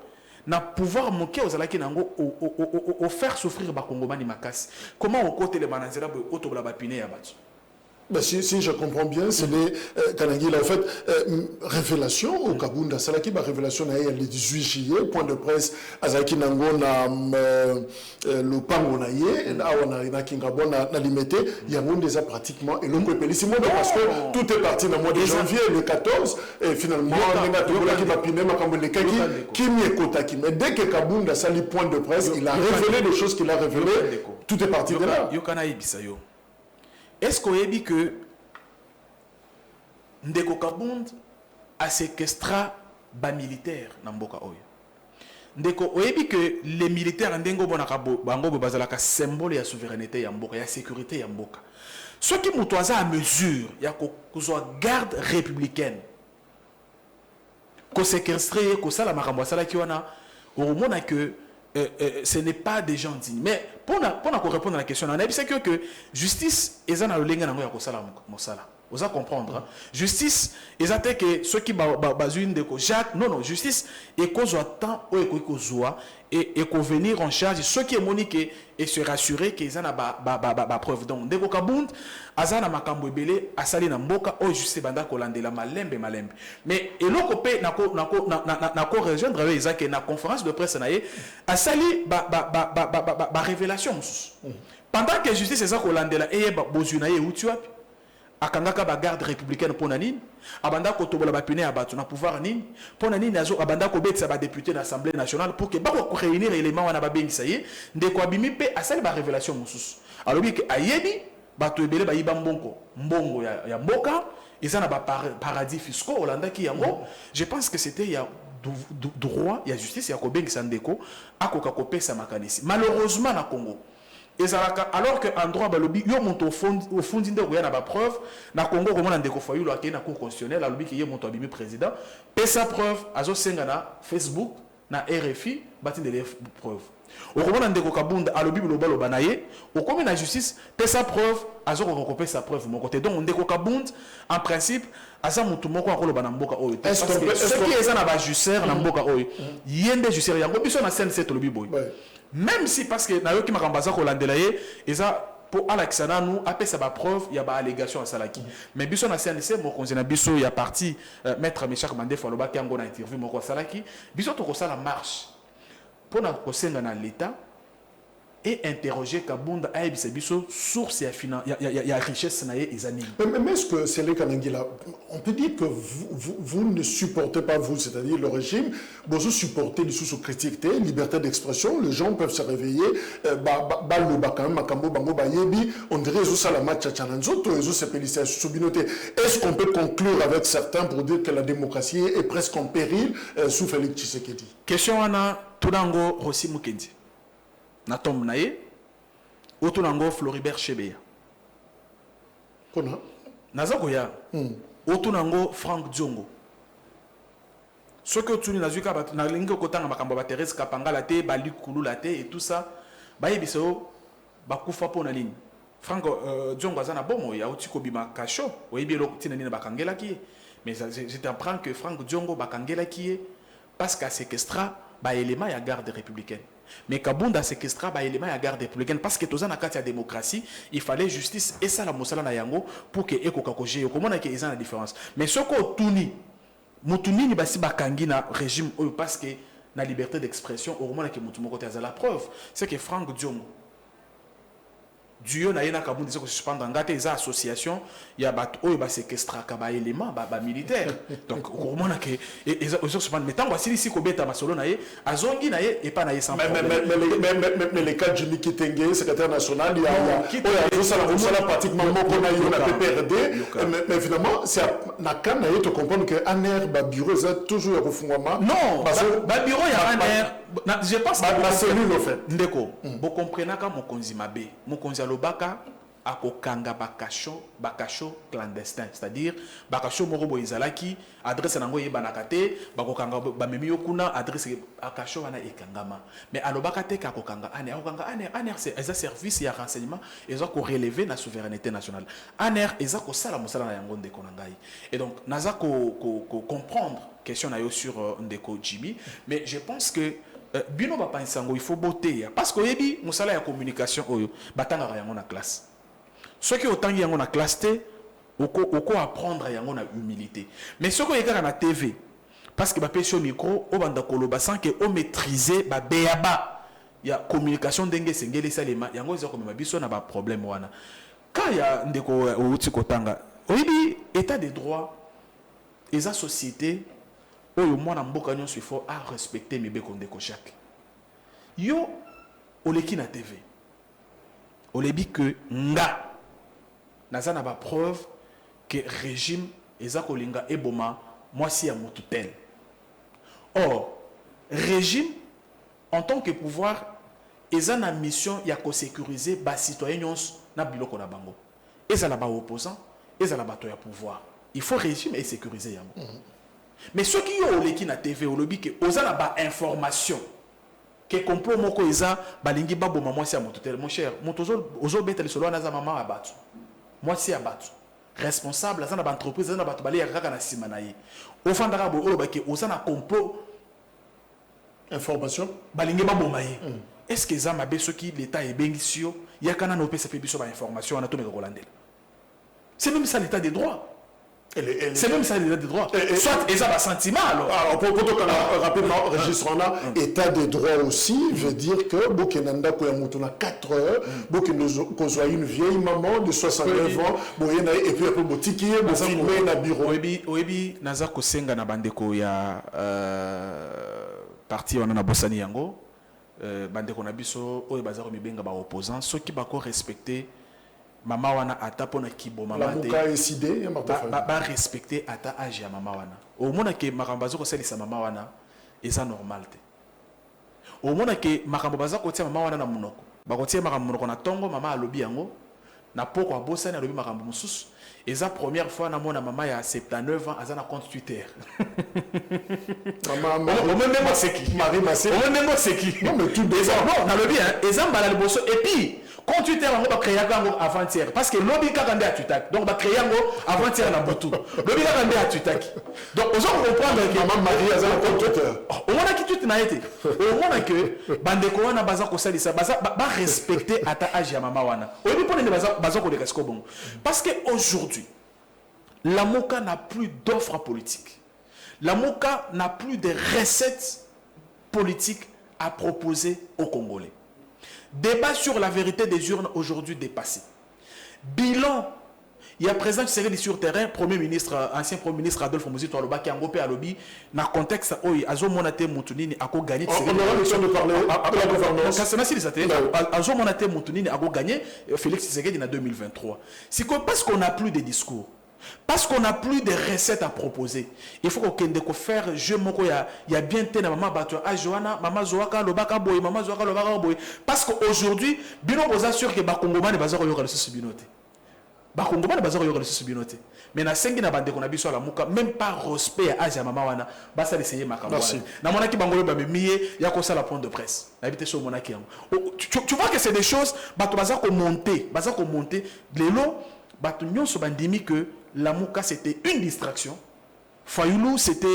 na pouvoir moquer aux ala kinango au faire souffrir ba kongomani makasi comment au côté les manazera bo otobola ba piné ya batu. Ben, si je comprends bien, c'est les Kanangila, en fait, révélation au Kabunda. C'est là qui va révélation le 18 juillet, point de presse, Azaki Nango na le Pango na ye, na Kingabo na limité, il y a monde déjà pratiquement, et l'on peut payer. C'est moi parce que tout est parti dans le mois de janvier, le 14, et finalement, on a qui va piner, qui m'y est. Mais dès que Kabunda sali point de presse, il a révélé des choses qu'il a révélées, tout est parti de là. Est-ce qu'on a dit que Ndeko Kabund a séquestré les militaires dans Mboka Oyo? Ndeko, on a dit que les militaires Ndengo Bango Bazalaka symbole de souveraineté ya Mboka, ya sécurité ya Mboka. Ce qui moutoisa à mesure, il y a une garde républicaine. Qu'on séquestré, qu'on ça la marambouasala qui wana, au moment que ce n'est pas des gens dignes. Mais pour répondre à la question, on a dit que justice, ils ont le lien dans le vous allez comprendre. Justice, ils ont dit que ceux qui basent de Jacques, non, justice, et qu'on soit temps et qu'on venir en charge, ceux qui est moniqué et se rassurer qu'ils ont la preuve. Donc, dès qu'on kabund, azana makambo ebele, asali na mboka, oh juste banda kolande la malembe. Mais et l'autre côté, nako rejoindre les gens qui na conférence de presse naie, asali révélation. Pendant que justice est kolande la, et bozunaye où tu as akangaka ba garde républicaine pour nanine abanda ko tobola ba pine abatu na pouvoir nini pour nanine azo abanda ko betsa ba député de l'Assemblée nationale pour que ba ko réunir éléments wana ba bengisa ye ndeko abimi pe asali ba révélation mususu alobi ke ayebi bato ebele ba yiba mbongo ya mboka ezana ba paradis fiscaux Hollanda ki yango je pense que c'était il y a droit il y a justice il y a ko bengisa ndeko akoka ko pesa makanisi malheureusement na Congo. Alors que en droit balobi yo monto au fond d'inde ko ya na ba preuve na Congo comment ndeko fayulu akena cour constitutionnelle alobi ki ye monto abimi président pesa preuve azo senga na Facebook na RFI batinde les preuves au comment ndeko Kabunda alobi biloba loba na ye au comme na justice pesa preuve azo ko pesa preuve mon côté donc ndeko Kabunda en principe asa mutu moko akoloba na mboka oyo parce que ce qui est na ba justeur na mboka oyo yende justeur yango biso na scène c'est lobi boy. Même si parce que na yo ki makambaza ko landela ye eza pour Alexana nous après ça ba preuve il y a ba allégation à Salaki mais biso na CNC mo konzena biso ya parti maître Michak Mandef aloba ki ngo na interview moko Salaki biso to ko sala marche pour na ko senga na l'état et interroger Kabunda aibise biso source ya richesse na ye ezani. Mais est-ce que c'est les Kanangila on peut dire que vous ne supportez pas vous c'est-à-dire le régime vous supportez les sous-critiques liberté d'expression les gens peuvent se réveiller le bakam makambo bango bayebi on dirait zo sala match chananzo to zo se pelisa subinoté est-ce qu'on peut conclure avec certains pour dire que la démocratie est presque en péril sous Félix Tshisekedi? Question ana Tunango Rossi Mukendi na tombe na ye Otonango Floribert Chebeya. Kona Nazakoya. Otonango Frank Diongo. Ce que tu n'as vu qu'à na lingo kotanga makambo ba Thérèse Kapanga la te, ba Lukulu la te et tout ça. Ba yebiso ba kufa po na ligne. Frank Diongo azana bomo ya otiko bima kasho. Oyebi lo tina nina bakangela ki. Mais je t'apprends que Frank Diongo bakangela ki parce qu'à séquestra ba élément ya garde républicaine. Mais Kabunda séquestra ba élément ya garde républicaine parce que tozana kati ya démocratie, il fallait justice et ça la mosala na yango pour que eko kakoje. Comment na ke ils ont la différence. Mais ce ko tuni Moutouni ni basi bakangi na régime parce que na liberté d'expression au moment que Moutoumou côté la preuve c'est que Frank Diongo Dieu na yena kabou disait que suspendre ngate eza association ya bat oyo ba séquestra ka ba élément ba militaire donc au moment que eza suspendre mais tant voici ici ko beta masolo na ye azongi na ye et pas na ye sans problème mais les cas Jimmy Kitenge secrétaire national il y a ça la pratiquement moko na yo na PPRD mais finalement c'est na kan na ye te comprendre que aner ba bureau ça toujours refungwama non ba bureau ya aner je pense la cellule en fait ndeko bo comprenez ka mokonzi mabe mokonzi alobaka akokanga bakasho clandestin c'est-à-dire bakasho moko bo izalaki adresse nango yebanaka te bakokanga bamemi yo kuna adresse akasho wana ekangama mais alobaka te akokanga aner c'est un service ya renseignement eza ko relever na souveraineté nationale aner eza ko sala mosala na yango ndeko na ngai et donc naza ko comprendre question na yo sur ndeko Jimmy mais je pense que bino ba pansango il faut boter parce que yebi musala ya communication oyo batanga yango na classe ce qui autant yango na classe te oko apprendre yango na humilité mais ce que yeka na TV parce que ba pesi au micro o banda koloba sans que o maîtriser ba beaba ya communication ndenge sengeli salema yango za komema biso na ba problème wana ka ya ndeko outi kotanga yebi état de droit eza société oyo mwana mboka nyonso il faut à respecter mibeko ndeko chaque yo oleki na TV olebi que nga nazana ba preuve que régime eza kolinga eboma mwasi ya mutu tel or régime en tant que pouvoir eza na mission ya ko sécuriser ba citoyens nyonso na biloko na bango eza la ba opposant eza la bato ya pouvoir il faut régime et sécuriser yango mais ceux qui ont les qui na TV au lobby que osana ba information que complot moko eza balingi babo maman si a mototel mon cher motozo ozo betel solo na za maman abatu moi si abatu responsable za na ba entreprise za na bato bali ya kaka na sima na ye ofandaka bo oloba ke osana complot information balingi babo maye est-ce que za mabe ceux qui l'état est bengisio ya kana no pesa pe biso ba information na to me ko landela c'est même ça l'état des droits. C'est même ça l'état des droits. Soit ils ont un sentiment alors. Pour rapidement registrona état des droits aussi veut dire que Bokenanda Koyamutuna 4 heures, qu'on soit une vieille maman de 69 ans, et puis après Botiki, pour filmer na bureau. Oebi naza kosenga na bandeko ya parti wana na Bosani yango bandeko na biso oyo bazaro mibenga ba opposants ceux qui bako respecter mama wana ata pona kibo mama te la décidé ba respecter ata âge ya mama wana au mona ke makambo bazoko salisa mama wana eza normal te au mona ke makambo bazako tia mama wana na munoko bakotie makambo munoko na tongo mama alobi yango na poko abosani alobi makambo mususu eza première fois na mona mama ya 79 ans azana compte Twitter maman au même seki Marie Massé au même seki non mais tout déjà non na lobi hein eza mbala liboso et puis quand Twitter on va créer avant-hier parce que lobby kakande à Twitter donc va créer avant-hier na botu lobby kakande à Twitter donc on va comprendre que maman Marie azana compte Twitter au moins qui Twitter na été au moins que bandeko wana baza ko salisa baza ba respecter ata âge ya mama wana au début pour les baza ko de bon parce que aujourd'hui la Moka n'a plus d'offres politiques. La Moka n'a plus de recettes politiques à proposer aux Congolais. Débat sur la vérité des urnes aujourd'hui dépassé. Bilan, il y a présent qui sur terrain, Premier ministre, ancien Premier ministre Adolphe Muzito Aloba qui a ngopé à lobby, dans le contexte où Azo Monate Moutounini a gagné. On aura le temps de parler de la gouvernance. Azo Monate Moutounini a gagné Félix Tshisekedi en 2023. C'est parce qu'on n'a plus de discours. Parce qu'on n'a plus de recettes à proposer. Il faut qu'on faire jeu moko ya bien tena maman bato a Joana maman Zoaka lobaka boy maman Zoaka lobaka boy parce qu'aujourd'hui bino boza sûr que ba kongomane bazako yoka le sibinote. Ba kongomane bazako yoka le sibinote. Mais na sengi na bande qu'on a biso la muka même pas respect à Asia maman wana basa essayer makambo. Na mona ki bangolo ba miye ya ko sala point de presse. Na habité sur mona ki. Tu vois que c'est des choses bato bazako monter lelo bato nyonso bandimi que la Mouka c'était une distraction, Fayoulou c'était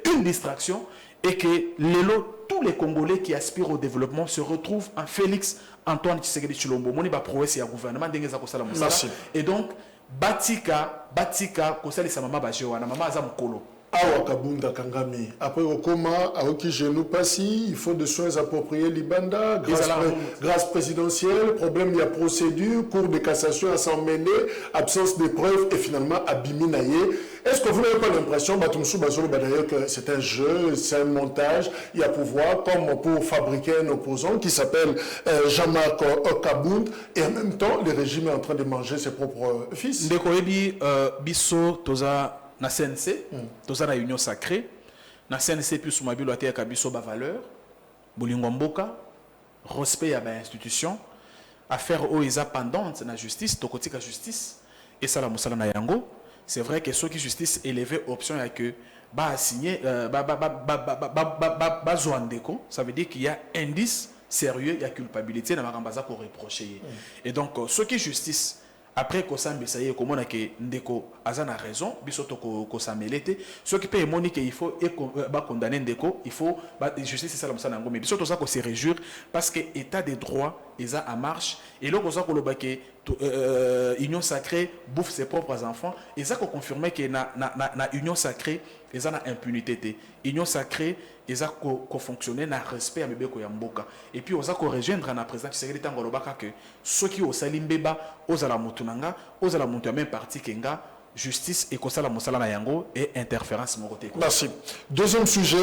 une distraction et que Lelo, tous les Congolais qui aspirent au développement se retrouvent en Félix Antoine Tshisekedi Tshilombo. Moni ba prouesse ya gouvernement ndenge za kosala musala. Et donc Batika kosali sa mama ba jewana mama aza mukolo. Awa Kabunda Kangami. Après au coma, à qui genou passi, il faut des soins appropriés Libanda, grâce présidentielle, problème de la procédure, cour de cassation à s'en mêler, absence de preuves et finalement Abiminaye. Est-ce que vous n'avez pas l'impression, que c'est un jeu, c'est un montage, il y a pouvoir comme pour fabriquer un opposant qui s'appelle Jean-Marc Kabund et en même temps le régime est en train de manger ses propres fils. Ndekoyebi biso toza na CNC, toza na union sacrée, na CNC plus mabilo ate ya biso ba valeur, bolingo mboka, respect ya ba institution, affaire o eza pendante na justice, tokotika justice et ça la musala na yango. C'est vrai que ceux qui justice élevé option ya que ba signer ba zoandeko, ça veut dire qu'il y a indice sérieux, il y a culpabilité na makambaza ko reprocher. Et donc ceux qui justice après que ça me comment on a que Ndeko Azana raison, bisoto ko samelete, ceux qui paient moni qu'il faut condamner Ndeko, il faut justice c'est ça comme ça nango mais bisoto ça ko se réjouir parce que état des droits ils a en marche et là qu'on ça ko le baké union sacrée bouffe ses propres enfants et ça qu'on confirmer que na union sacrée ils ont impunité union sacrée ils ont fonctionné na respect à Mebeko Yamboka et puis on a rejoindre na président Tshisekedi tango lobaka que ceux qui au salimbeba aux ala mutunanga aux ala mutu même parti kenga justice et kosala mosala na yango et interférence moroté. Merci. Deuxième sujet,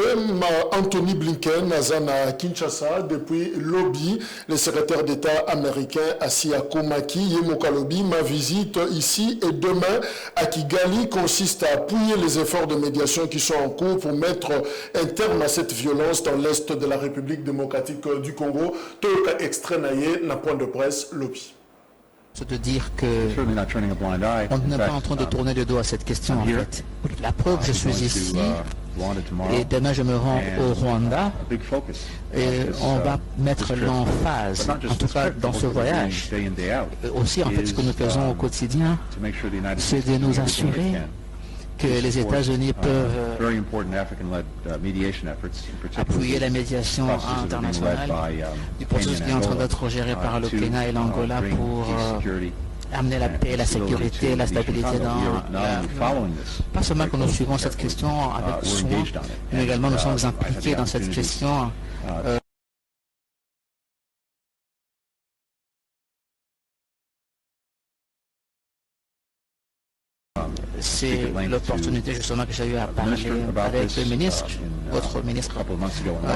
Anthony Blinken à Kinshasa depuis lobby, le secrétaire d'État américain Asia Komaki Yemoka lobby. Ma visite ici et demain à Kigali consiste à appuyer les efforts de médiation qui sont en cours pour mettre un terme à cette violence dans l'est de la République démocratique du Congo. Tout extrait naïe n'a point de presse lobby. C'est de dire que on n'est pas en train de tourner le dos à cette question en fait. La preuve, je suis ici et demain je me rends au Rwanda et on va mettre l'emphase, en tout cas dans ce voyage. Aussi en fait ce que nous faisons au quotidien, c'est de nous assurer que les États-Unis peuvent appuyer la médiation internationale du processus qui est en train d'être géré par le Kenya et l'Angola pour amener la paix, la sécurité, la stabilité dans pas seulement que nous suivons cette question avec soin, mais également nous sommes impliqués dans cette question. C'est l'opportunité justement que j'ai eu à parler avec le ministre, votre ministre,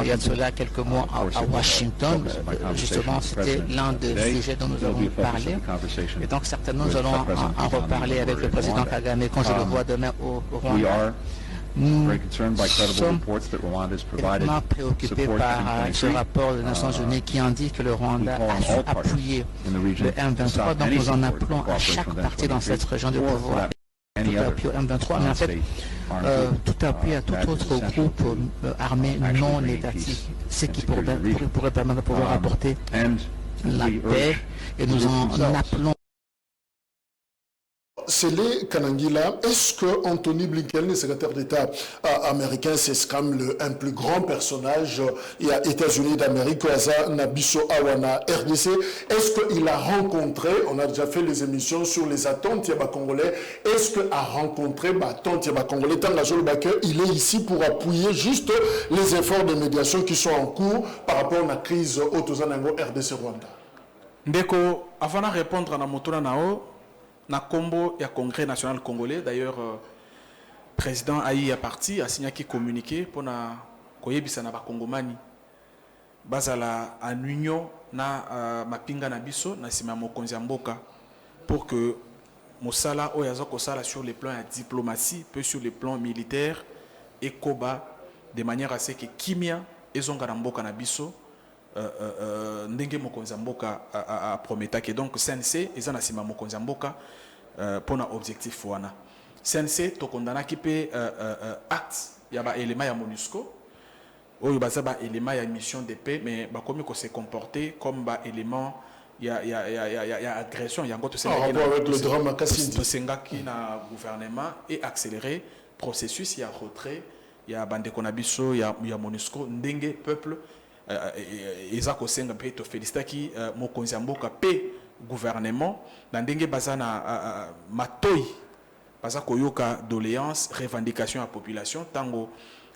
il y a de cela quelques mois à Washington. Justement, c'était l'un des sujets dont nous avons parlé. Et donc certainement nous allons en reparler avec le président Kagame quand je le vois demain au Rwanda. Nous sommes vraiment préoccupés par ce rapport des Nations Unies qui indique que le Rwanda a su appuyer le M23. Donc nous en appelons à chaque parti dans cette région de pouvoir. Tout appui au M23, mais en fait, tout appui à tout autre groupe armé non étatique, ce qui pourrait permettre de pouvoir apporter la paix, et nous en appelons. C'est les Kanangila. Est-ce que Anthony Blinken, le secrétaire d'État américain, c'est quand même un plus grand personnage aux États-Unis d'Amérique, Nabiso Awana RDC? Est-ce qu'il a rencontré, on a déjà fait les émissions sur les attentes Yaba Congolais, est-ce qu'il a rencontré attentes Yaba Congolais? Il est ici pour appuyer juste les efforts de médiation qui sont en cours par rapport à la crise au Tozanango RDC Rwanda. Ndeko, avant de répondre à la motora nao, na combo ya Congrès national congolais, d'ailleurs, président Aïe a parti, a signé qui communiqué pour na koyebisa na bakongomani bazala en union na mapinga na biso na sima mokonzi mboka pour que Mosala Oyazo Kosala sur le plan de diplomatie, peu sur le plan militaire et Koba, de manière à ce que Kimia et Zongaramboka Nabiso, Ndenge Mokonzamboka a prometté. Donc, CNC, ils ont assimilé Mokonzamboka pour un objectif. CNC, to condamna qui peut acte, il y a un élément à MONUSCO, ou il y a un élément à mission de paix, mais comme il s'est comporté comme un élément. Il y a agression, il y a encore tout ça. En rapport avec le drame à Kassindi. Tout ça qui n'a gouvernement et accéléré processus, il y a retrait, il y a Bande Konabiso, il y a MONUSCO, Ndenge, peuple, Ezako Senga Peto Félicita qui Mokonzamboka paix gouvernement, Ndenge Bazana Matoy, Bazako Yoka doléance, revendication à la population, tango.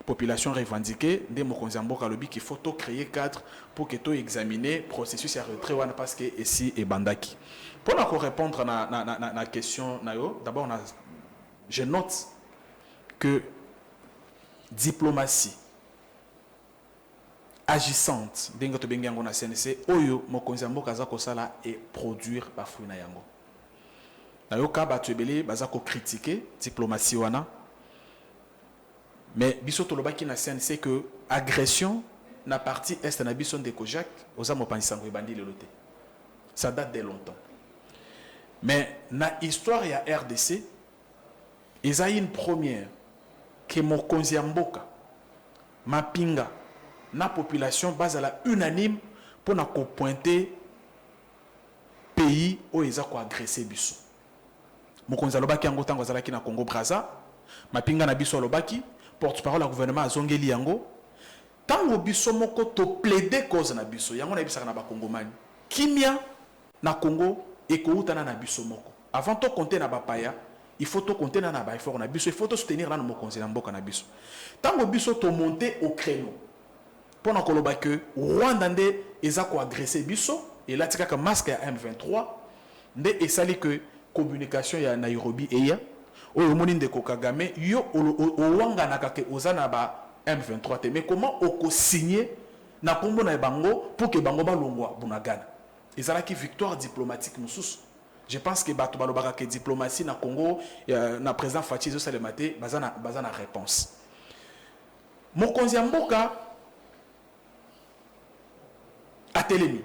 Population revendiquée, des Mokonzamboka lobby qu'il faut créer cadre pour que tout examiner processus et retrait parce que ici est bandaki. Pour répondre à la question, d'abord je note que diplomatie agissante d'engato bengango na CNC oyo Mokonzamboka za kosala et produire ba fruit na yango. Na yo ka ba tebele bazako critiquer diplomatie wana. Mais biso tolobaki na CNC que agression na partie est na biso de Kojak oza mopanzisango ebandi lelote. Ça date de longtemps. Mais na histoire ya RDC, il y a une première que Mokonzamboka mapinga na population base à la unanime pour na ko pointer pays où ils ont agressé biso. Mokonzalobaki yango tango zalaki na Congo Brazza, mapinga na biso lobaki porte-parole au gouvernement à Zongeli Yango. Tango biso moko to plaider cause na biso. Yango na bisaka na ba Congomani. Kimia na Congo et koutana na biso moko. Avant to compter na bapaya, il faut to compter na ba effort na biso, il faut to soutenir na mokonzi na mboka na biso. Tango biso to monter au créneau. Pendant koloba que Rwanda nde ezako agresser biso et là tika ka masque ya M23 nde esali que communication ya Nairobi eya oyo moni ndeko Kagame yo owanga na kake ozana ba M23 te mais comment oko signer na kombo na bango pour que bango balongwa bunagana ezalaki victoire diplomatique mususu. Je pense que bato balobaka que diplomatie na Congo na président Fachi zo salemate bazana réponse. Mokonzi mboka atelemi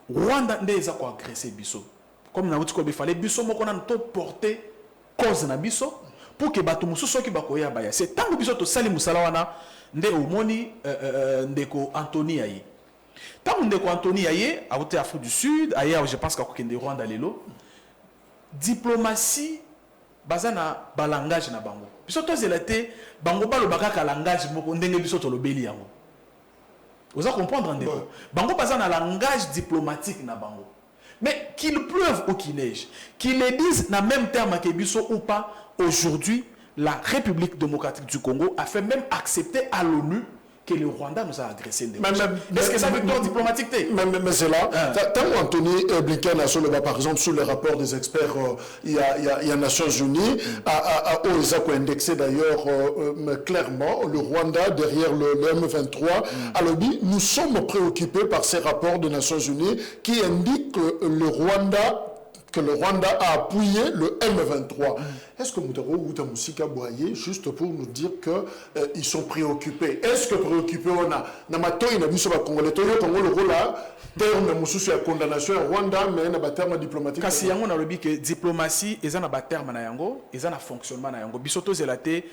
Rwanda nde eza ko agresser biso comme na utiko befale biso moko na to porter cause na biso pour que bato mususu ki bakoya baya c'est tango biso to sali musala wana nde omoni ndeko Anthony Aye tango ndeko Anthony Aye a été Afrique du Sud ailleurs je pense qu'akokende Rwanda lelo diplomatie bazana balangage na bango biso to zelate bango balobaka ka langage moko ndenge biso to lobeli yango vous allez comprendre ndeko bango bazana langage diplomatique na bango. Mais qu'il pleuve ou qu'il neige, qu'ils le disent dans le même terme que Bisso ou pas, aujourd'hui, la République démocratique du Congo a fait même accepter à l'ONU que le Rwanda nous a agressé. Est-ce que ça veut dire diplomatique? Mais c'est là. Tant Anthony Blinken a soulevé, par exemple, sur le rapport des experts, il y a Nations Unies, à OESA qui a indexé d'ailleurs clairement le Rwanda derrière le M23. Alors, nous sommes préoccupés par ces rapports des Nations Unies qui indiquent que le Rwanda a appuyé le M23. Est-ce que Moutaro ou Tamusika Boye, juste pour nous dire qu'ils sont préoccupés? Est-ce que préoccupés on a Namato il a vu sur le Congo, le rôle là, terme de la condamnation à Rwanda, mais il y a un terme diplomatique. Kasi yango na lobi que diplomatie, ils ont un terme na yango, ils ont un fonctionnement na yango. Bisoto zelate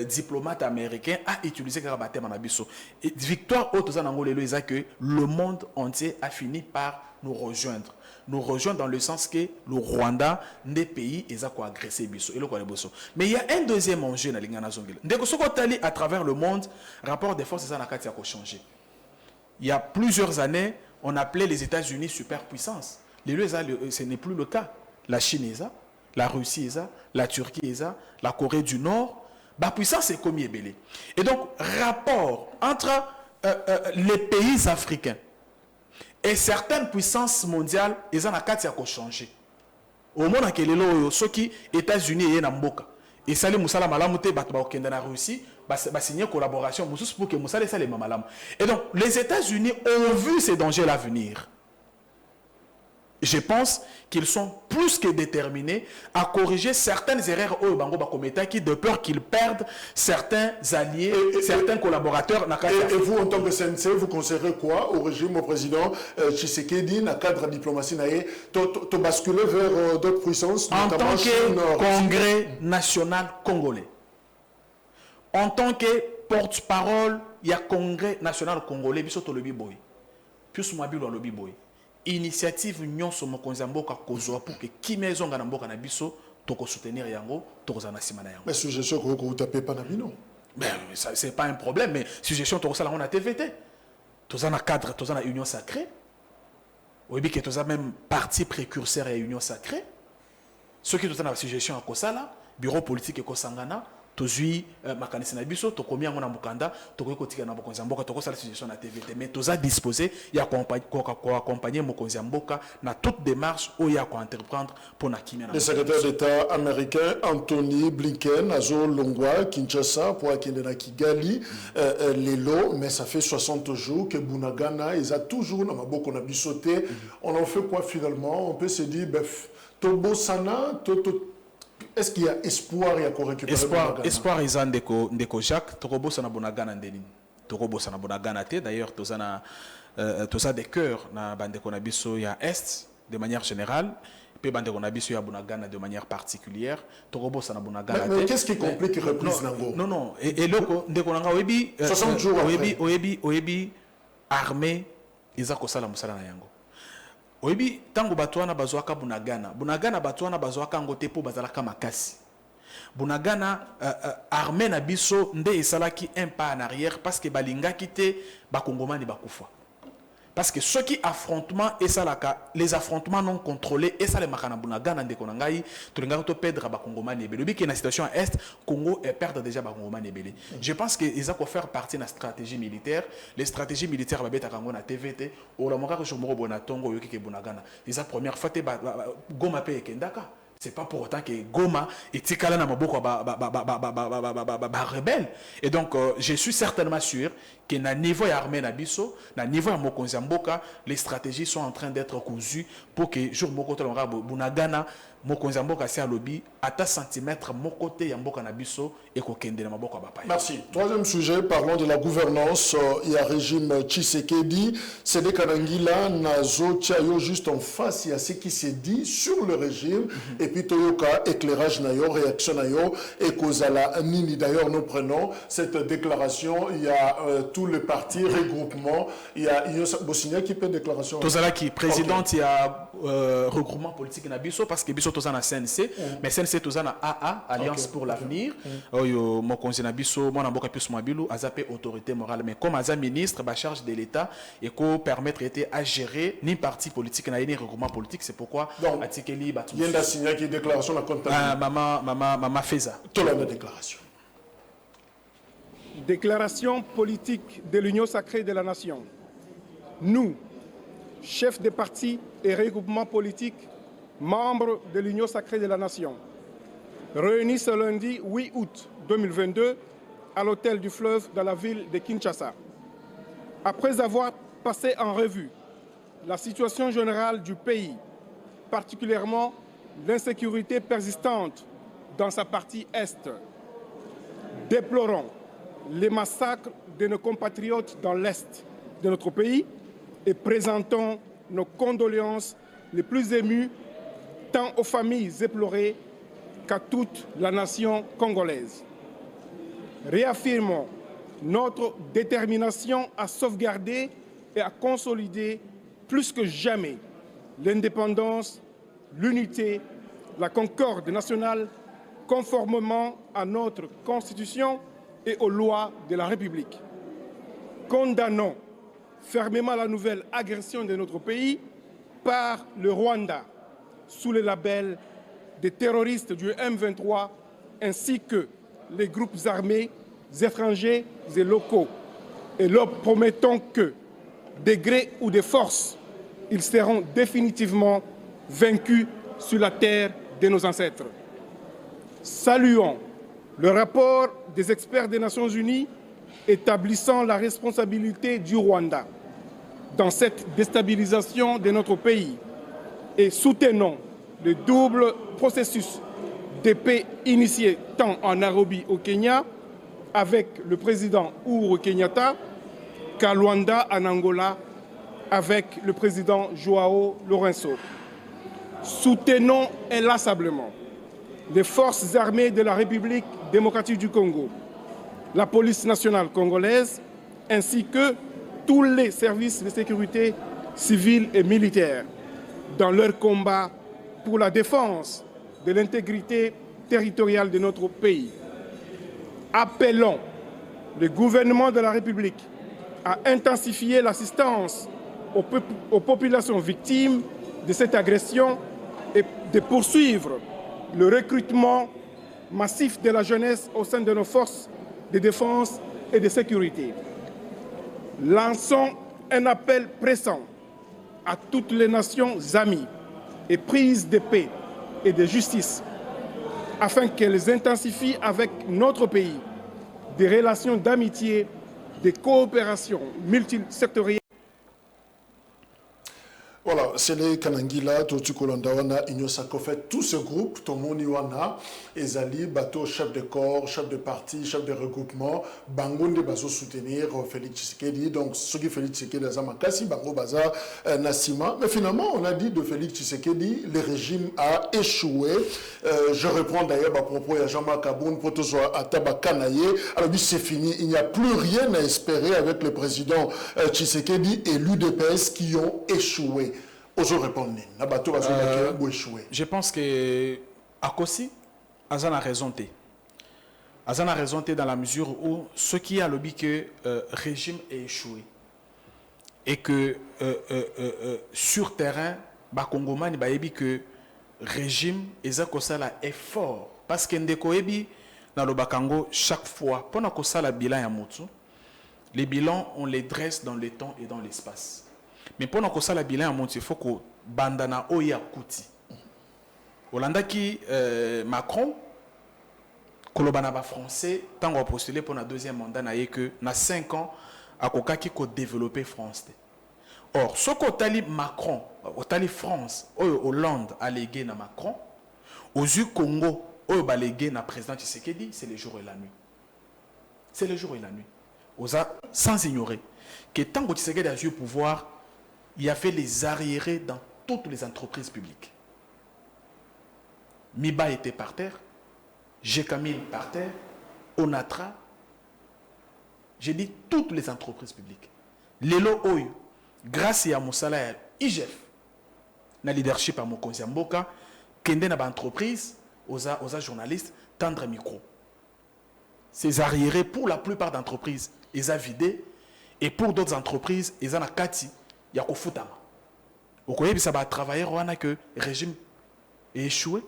diplomate américain a utilisé un terme na biso. Victoire haute aux anango lelo isa que le monde entier a fini par nous rejoindre. Nous rejoindre dans le sens que le Rwanda des pays ils ont agressé biso et le quoi boso. Mais il y a un deuxième enjeu na lingana zongela. Ndeko soko tali à travers le monde, rapport des forces na kati a changé. Il y a plusieurs années, on appelait les États-Unis superpuissance. Ce n'est plus le cas. La Chine est ça, la Russie est ça, la Turquie est ça, la Corée du Nord. La puissance est comme Yébélé. Et donc, rapport entre les pays africains et certaines puissances mondiales, ils ont changé. Au moment où les États-Unis sont en Mboka, et ça, les Moussala Malamouté, la Russie, signer une collaboration pour que Moussala et Malam. Et donc, les États-Unis ont vu ces dangers à venir. je pense qu'ils sont plus que déterminés à corriger certaines erreurs au Bango Bakometaki de peur qu'ils perdent certains alliés, certains collaborateurs. Et vous, en tant que CNC, vous conseillerez quoi au régime, au président Tshisekedi, dans le cadre de la diplomatie, de basculer vers d'autres puissances, en tant que Congrès national congolais, en tant que porte-parole, il y a Congrès national congolais, biso to lobi boy, plus moi bilo lobi boy. Initiative nyonso mokonzi mboka kozwa pour que kimezo ngana mboka na biso toko soutenir yango toko na sima na yango. Mais suggestion que vous tapez pas na bino. Mais ça c'est pas un problème, mais suggestion toko sala on a TVT. Toza na cadre, toza na union sacrée. Oyebi que toza même parti précurseur et union sacrée. Ceux qui toza na suggestion à kosala, bureau politique et kosangana. Tozui makanisi na biso tokomi yango na mukanda tokoki kotika na mokonzi mboka tokosala suggestion na TVT mais toza disposé ya accompagner mokonzi mboka na toute démarche où ya ko entreprendre pour na kimia. Le secrétaire d'État américain Anthony Blinken azo longwa Kinshasa pour akende na Kigali lelo, mais ça fait 60 jours que Bunagana ils a toujours na maboko na bisoté. On en fait quoi finalement? On peut se dire Tobo Sana est-ce qu'il y a espoir ya ko récupérer espoir ils ndeko Jacques Tokobosa na Bunagana ndeni Tokobosa na Bunagana te d'ailleurs tozana des cœurs na bandeko na biso ya est de manière générale puis bandeko na biso ya Bunagana de manière particulière Tokobosa na Bunagana. Mais qu'est-ce qui complique reprise nango? Non et loko ndeko nanga oyebi 60 jours oyebi armée iza kosala musala na yango. Oyebi tango batwana bazwaka Bunagana batwana bazwaka ngote po bazalaka makasi. Bunagana armée na biso nde esalaki un pas en arrière parce que balingaki te bakongomani bakufa. Parce que ceux qui affrontement et les affrontements non contrôlés et ça les makana Bunagana ndeko nangai tolinga to perdre bakongomani ebele. Oyebi que na situation à est Congo perdre déjà bakongomani ebele. Je pense que ils ont faire partie de la stratégie militaire. Les stratégies militaires babeta kango na TVT au la moka ko moko bona tongo yoki ke Bunagana. Les première fois te Goma pe kendaka. C'est pas pour autant que Goma et Tikala na maboko rebelle. Et donc je suis certainement sûr que na niveau armé na biso, na niveau ya mokonzi mboka, les stratégies sont en train d'être cousues pour que jour moko to longa Bunagana mokonzi mboka si alobi ata centimètre moko te ya mboka na biso et ko kende na maboko ba. Merci. Troisième sujet, parlons de la gouvernance. Il y a régime Tshisekedi, c'est des Kanangila nazo tiayo juste en face, il y a ce qui s'est dit sur le régime et puis toyoka éclairage nayo réaction nayo et kozala nini. D'ailleurs nous prenons cette déclaration, il y a tous les partis regroupement, il y a Bosnia qui fait déclaration. Tozala qui présidente il y a regroupement politique na biso parce que biso tozana CNC mais CNC tozana AA Alliance pour l'avenir. Oyo mokonzi na biso mona mboka plus mabilu azapé autorité morale mais comme aza ministre ba charge de l'état et ko permettre était à gérer ni parti politique na ni regroupement politique, c'est pourquoi atikeli batu. Yenda signé qui déclaration la compte. Maman Feza. Tola la déclaration. Déclaration politique de l'Union sacrée de la nation. Nous, chefs des partis et regroupements politiques, membres de l'Union sacrée de la nation, réunis ce lundi 8 août 2022 à l'hôtel du Fleuve dans la ville de Kinshasa. Après avoir passé en revue la situation générale du pays, particulièrement l'insécurité persistante dans sa partie est, déplorons les massacres de nos compatriotes dans l'Est de notre pays et présentons nos condoléances les plus émues tant aux familles éplorées qu'à toute la nation congolaise. Réaffirmons notre détermination à sauvegarder et à consolider plus que jamais l'indépendance, l'unité, la concorde nationale conformément à notre Constitution et aux lois de la République. Condamnons fermement la nouvelle agression de notre pays par le Rwanda sous le label des terroristes du M23 ainsi que les groupes armés étrangers et locaux et leur promettons que, de gré ou de force, ils seront définitivement vaincus sur la terre de nos ancêtres. Saluons le rapport des experts des Nations Unies établissant la responsabilité du Rwanda dans cette déstabilisation de notre pays et soutenons le double processus de paix initié tant en Nairobi au Kenya avec le président Uhuru Kenyatta qu'à Luanda en Angola avec le président Joao Lourenço. Soutenons inlassablement les forces armées de la République démocratique du Congo, la police nationale congolaise, ainsi que tous les services de sécurité civils et militaires dans leur combat pour la défense de l'intégrité territoriale de notre pays. Appelons le gouvernement de la République à intensifier l'assistance aux populations victimes de cette agression et de poursuivre le recrutement massif de la jeunesse au sein de nos forces de défense et de sécurité. Lançons un appel pressant à toutes les nations amies et prises de paix et de justice afin qu'elles intensifient avec notre pays des relations d'amitié, de coopération multisectorielle. Voilà, c'est les Kanangila, Totu Kolandawana, Inyosako fait tout ce groupe, Tomoni Wana, Ezali, bateau, chef de corps, chef de parti, chef de regroupement, Bangonde Bazo soutenir Félix Tshisekedi, donc ceux qui Félix Tshisekedi, Zamakasi, Bango Baza, Nassima. Mais finalement, on a dit de Félix Tshisekedi, le régime a échoué. Je reprends d'ailleurs à propos de Jean-Marc Aboun, Protozoa Ataba Kanaye. Alors, c'est fini, il n'y a plus rien à espérer avec le président Tshisekedi et l'UDPS qui ont échoué. Je pense que Akosi, Azan a raison. Azan a raison dans la mesure où ce qui a lobby que le régime est échoué et que sur terrain, Bakongomani baebi que régime est fort parce que Ndekoebi dans le Bakango chaque fois pendant que ça la bilan ya mutu, les bilans on les dresse dans le temps et dans l'espace. Mais pendant que ça la bilan monte, il faut que bandana oya kuti. Hollanda qui Macron, kolobana ba français, tant qu'on a postulé pour le deuxième mandat, n'a que na 5 ans à koka qui ko développer France. Or, ce qu'on tali Macron, au tali France, Hollande a légué na Macron, aux yeux Congo, au balégué na président Tshisekedi, c'est le jour et la nuit. C'est le jour et la nuit. Sans ignorer que tant que Tshisekedi a eu le pouvoir, il y avait les arriérés dans toutes les entreprises publiques. Miba était par terre, Gécamil par terre, Onatra, j'ai dit toutes les entreprises publiques. Lelo Oyo, grâce à mon salaire, IGF, na leadership à mon conseil Mboka, Kende na ba entreprise, aux journalistes, tendre micro. Ces arriérés, pour la plupart d'entreprises, ils ont vidé, et pour d'autres entreprises, ils ont kati. Il y a qu'au foutama. Vous voyez, ça va travailler, on a que le régime est échoué.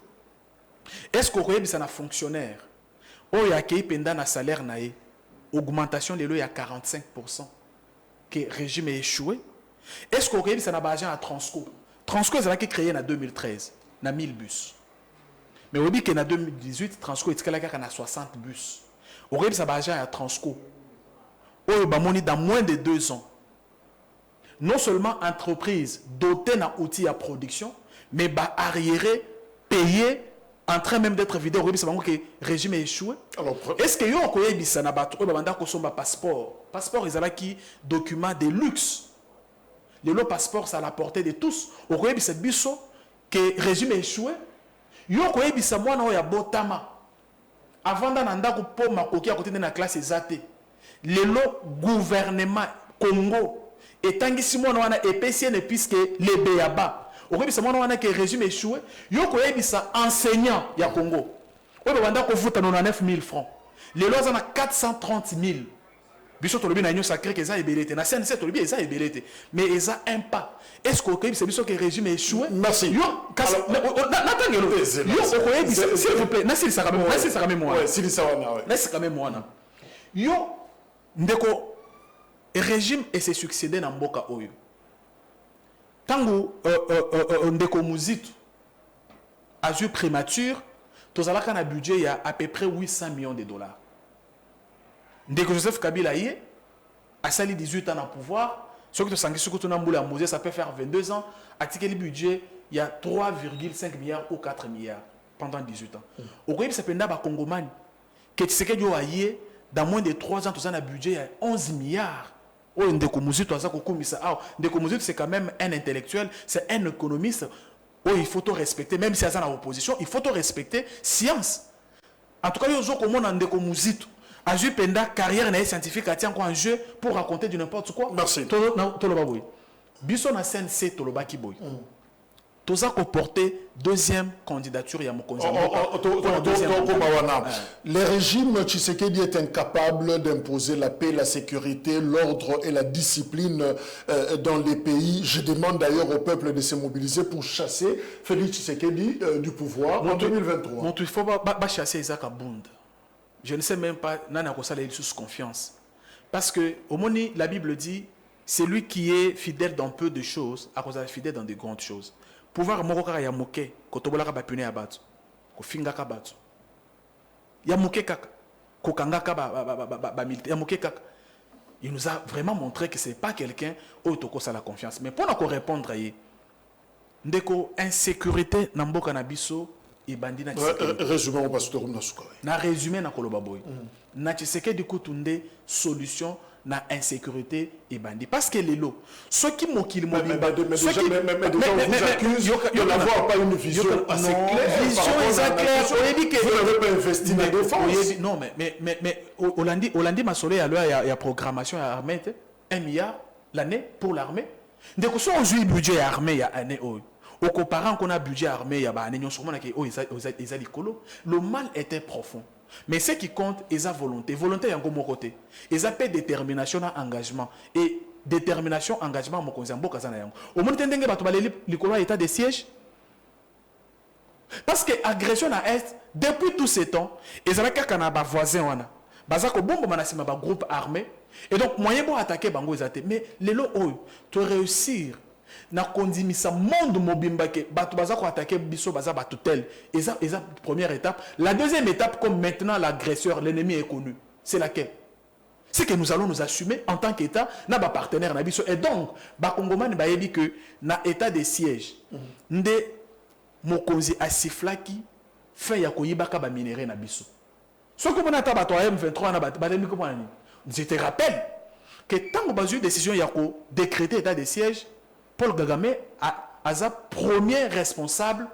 Est-ce que vous voyez, ça a un fonctionnaire? Oh, il y a un salaire, augmentation de l'eau, il y a 45%. Que le régime est échoué. Est-ce que vous voyez, ça a un agent à Transco? Transco, ça a été créé en 2013, il y a 1000 bus. Mais vous voyez qu'en 2018, Transco est créé à 60 bus. Vous voyez, ça a un agent à Transco. Oh, il y a dans moins de 2 ans. Non seulement entreprise dotée d'un outil à production, mais arriéré, payé, en train même d'être vidé, c'est que le régime est échoué. Est-ce que vous avez ça na bato un passeport? Passeport, ils ont qui document de luxe. Le passeport, ça à la portée de tous. Vous avez cette biso que le régime est échoué. Vous avez ça moi na ya botama. Avant d'anda ko po makoki à côté de la classe ezate. Le gouvernement Congo et tant que si moi on a EPCN puisque les béaba au rébis moi on a que régime échoué yo ko yebisa enseignant ya Congo o be banda ko futa 99 000 francs les lois on a 430 000 biso to lobi na union sacré que ça ebelete na CNC to lobi ça ebelete mais eza un pas est-ce que ko yebisa biso que régime échoué merci yo natangelo yo ko yebisa s'il vous plaît nasi ça quand même moi ouais si ça wana ouais nasi quand même moi yo ndeko régime et ses succédés dans Mboka Oyo. Tango ndeko muzitu azur prémature, tozalaka na budget il y a à peu près 800 millions de dollars. Ndeko Joseph Kabila yé a sali 18 ans en pouvoir, ce que tu sens que tu n'as ça peut faire 22 ans, a tiqué le budget il y a 3,5 milliards ou 4 milliards pendant 18 ans. Au Koyebi, ça peut être un Congomani. Que tu sais que dans moins de 3 ans, tout ça, un budget, il y a 11 milliards. Oh, c'est quand même un intellectuel, c'est un économiste. Oh, il faut te respecter, même si c'est en opposition, il faut te respecter science. En tout cas, il y a un penda carrière scientifique en jeu pour raconter du n'importe quoi. Merci. Biso na CNC Tolobaki Boy. Toza ko porter deuxième candidature ya Mokonzi. Les régimes Tshisekedi est incapable d'imposer la paix, la sécurité, l'ordre et la discipline dans les pays. Je demande d'ailleurs au peuple de se mobiliser pour chasser Félix Tshisekedi du pouvoir en 2023. Il faut pas chasser Isaac Abound. Je ne sais même pas nana ko sala sous confiance. Parce que au moni la Bible dit c'est lui qui est fidèle dans peu de choses, à cause de fidèle dans de grandes choses. Pouvoir moroka ya moke, ko tobolaka ba pune ya batu, ko fingaka batu. Ya moke kaka, ko kangaka ba militaire, ya moke kaka. Il nous a vraiment montré que c'est pas quelqu'un au toko sa la confiance. Mais pour nous répondre à ndeko insécurité na mboka na biso ibandi na Tshisekedi. Résumé au pasteur Nasuka. Na résumé na koloba boy. Na Tshisekedi kutunde solution na insécurité et bandit parce que les lots ceux qui mokili mobimba ceux qui vous accusent de n'avoir pas une vision assez claire vision claire vous n'avez pas investi dans la défense non mais Hollandi Massolé il y a programmation à armée 1 milliard l'année pour l'armée dès que soit aujourd'hui budget armée il y a année au comparant qu'on a budget armé il y a ba année sûrement le mal était profond. Mais ce qui compte, c'est la volonté. Volonté, il y a un côté. Il y a détermination et engagement. Et détermination, engagement, il y a un côté. Au moment où il y a état de siège, parce que l'agression à l'Est, depuis tous ces temps, il y a des voisins. Il y a des groupes armés. Et donc, moyen pour attaquer, mais les lots, tu réussir. Na kondimisa monde mobimba ke batu baza ko attaquer biso baza batutel et ça première étape. La deuxième étape, comme maintenant l'agresseur, l'ennemi est connu, c'est laquelle? C'est que nous allons nous assumer en tant qu'État na ba partenaire na biso et donc ba Congomani ba yebi que na état de siège nde mokonzi asiflaki fin ya koyibaka ba minéraux na biso. Ce que mona ta ba M23 na ba demi ko pona. Je te rappelle que tant que eu décision ya ko décréter état de siège, Paul Kagame a premier responsable.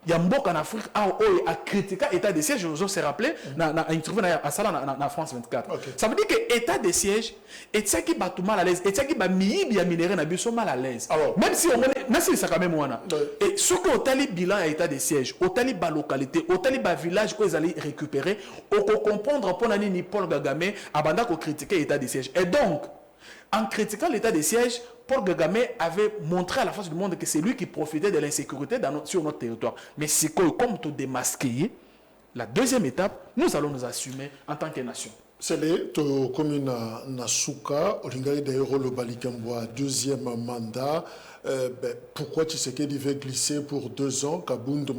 Il y a en Afrique a critiqué l'état de siège. Je vous ai rappelé, en France 24. Okay. Ça veut dire que l'état de siège, et ça qui bat tout mal à l'aise, et ça qui bat minéraux na biso mal à l'aise. Même si ça quand même moi. Et ce que au tali bilan à l'état de siège, au tali ba localité, au tali ba village qu'ils allaient récupérer, au comprendre pour ni Paul Kagame abanda ko critiquer l'état de siège. Et donc, en critiquant l'état de siège, Paul Kagame avait montré à la face du monde que c'est lui qui profitait de l'insécurité sur notre territoire. Mais c'est comme tout démasqué, la deuxième étape, nous allons nous assumer en tant que nation. C'est le commune Nasuka, Olingaï d'ailleurs le Balikambwa, deuxième mandat. Pourquoi Tshisekedi veut glisser pour 2 ans, Kabound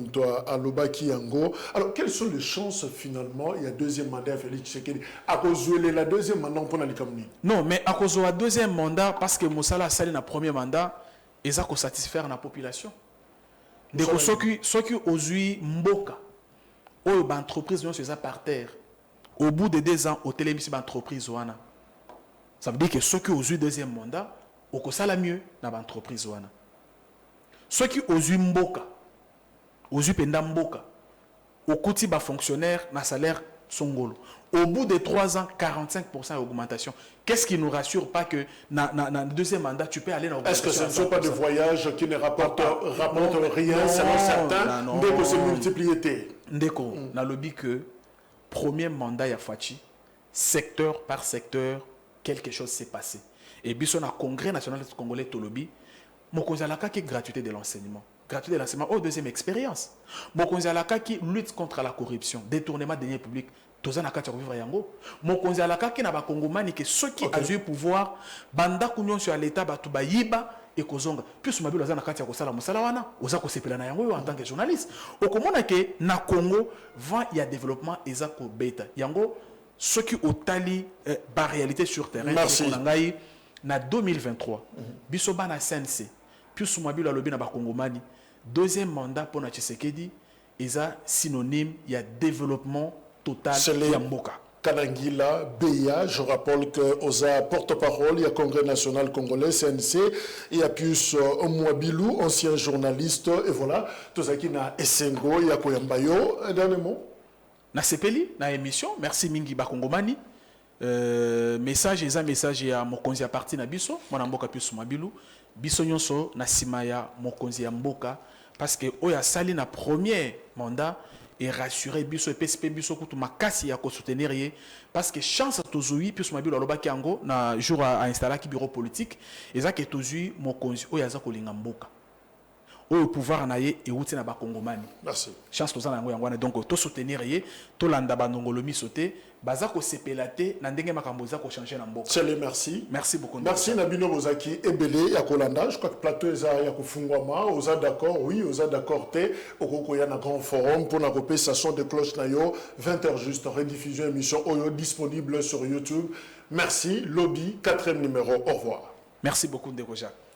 à Lobaki Yango? Alors, quelles sont les chances finalement? Il y a deuxième mandat à Félix Tshisekedi. À cause de la deuxième mandat, on peut aller comme non, mais à cause de la deuxième mandat, parce que Moussala a sali dans le premier mandat, ils ont satisfaire la population. Donc, ceux qui aujourd'hui Mboka, ou l'entreprise sont par terre. Au bout de 2 ans, au télémission d'entreprise, ça veut dire que ceux qui ont eu deuxième mandat, au kosala mieux dans l'entreprise. Ceux qui ont eu mboka, ont eu penda mboka, au kuti ba fonctionnaire, na salaire songolo. Au bout de 3 ans, 45% d'augmentation. Qu'est-ce qui ne nous rassure pas que dans le deuxième mandat, tu peux aller dans est-ce que ce ne sont pas des voyages qui ne rapportent rien selon certains? Ndeko se multiplier. Ndeko, na lobby que premier mandat ya Fachi, secteur par secteur, quelque chose s'est passé. Et puis, on a congrès national congolais Tolobi, mokonzi alaka qui gratuité de l'enseignement. Gratuité de l'enseignement, deuxième expérience. Mokonzi alaka qui lutte contre la corruption, détournement de deniers publics. Tozana kati vivre yango. Mokonzi alaka qui n'a pas congomani que ceux qui ont eu pouvoir, banda kunyon sur l'état batu bayiba et kozonga. Puis ce mabilo zana kati ya kosala musala wana, oza kosepela na yango en tant que journaliste. Okomona que na Congo va il y a développement ezako beta. Yango ceux qui ont tali par réalité sur terrain. Merci. Na 2023, biso bana CNC, Pius Mabilo alobi na bakongomani deuxième mandat pour na Tshisekedi est synonyme il y a développement total ya mboka. Kanangila, Beya, je rappelle que Oza porte-parole, il y a Congrès national congolais, CNC, il y a Pius Mwabilou, ancien journaliste, et voilà, tout ça qui na Essengo, il y a Koyambayo, un dernier mot. Na sepeli, na émission, merci Mingi Bakongomani. Message, eza message ya mokonzi ya parti na biso, mwana mboka Pius Mwabilou, biso nyonso na sima ya mokonzi ya mboka, parce que oya sali na premier mandat, et rassurer biso et PSP biso kutu makasi ya ko soutenir ye parce que chance tozui Pius Mabilo alobaki yango na jour à installer ki bureau politique ezaki tozui mokonzi oyo aza kolinga mboka oyo pouvoir na ye euti na bakongomani. Merci. Chance tozana yango yango donc to soutenir ye to landa bandongolo misote baza ko sepelate na ndenge makambo za ko changer na mboka. Chele, merci. Merci beaucoup. Merci Nabino Bozaki Ebele ya Kolanda. Je crois que plateau eza ya kufungwama, oza d'accord, oui, oza d'accord te okoko ya na grand forum pour na kopé station de cloche na yo 20h juste rediffusion émission oyo disponible sur YouTube. Merci Lobby 4e numéro. Au revoir. Merci beaucoup Ndeko Jacques.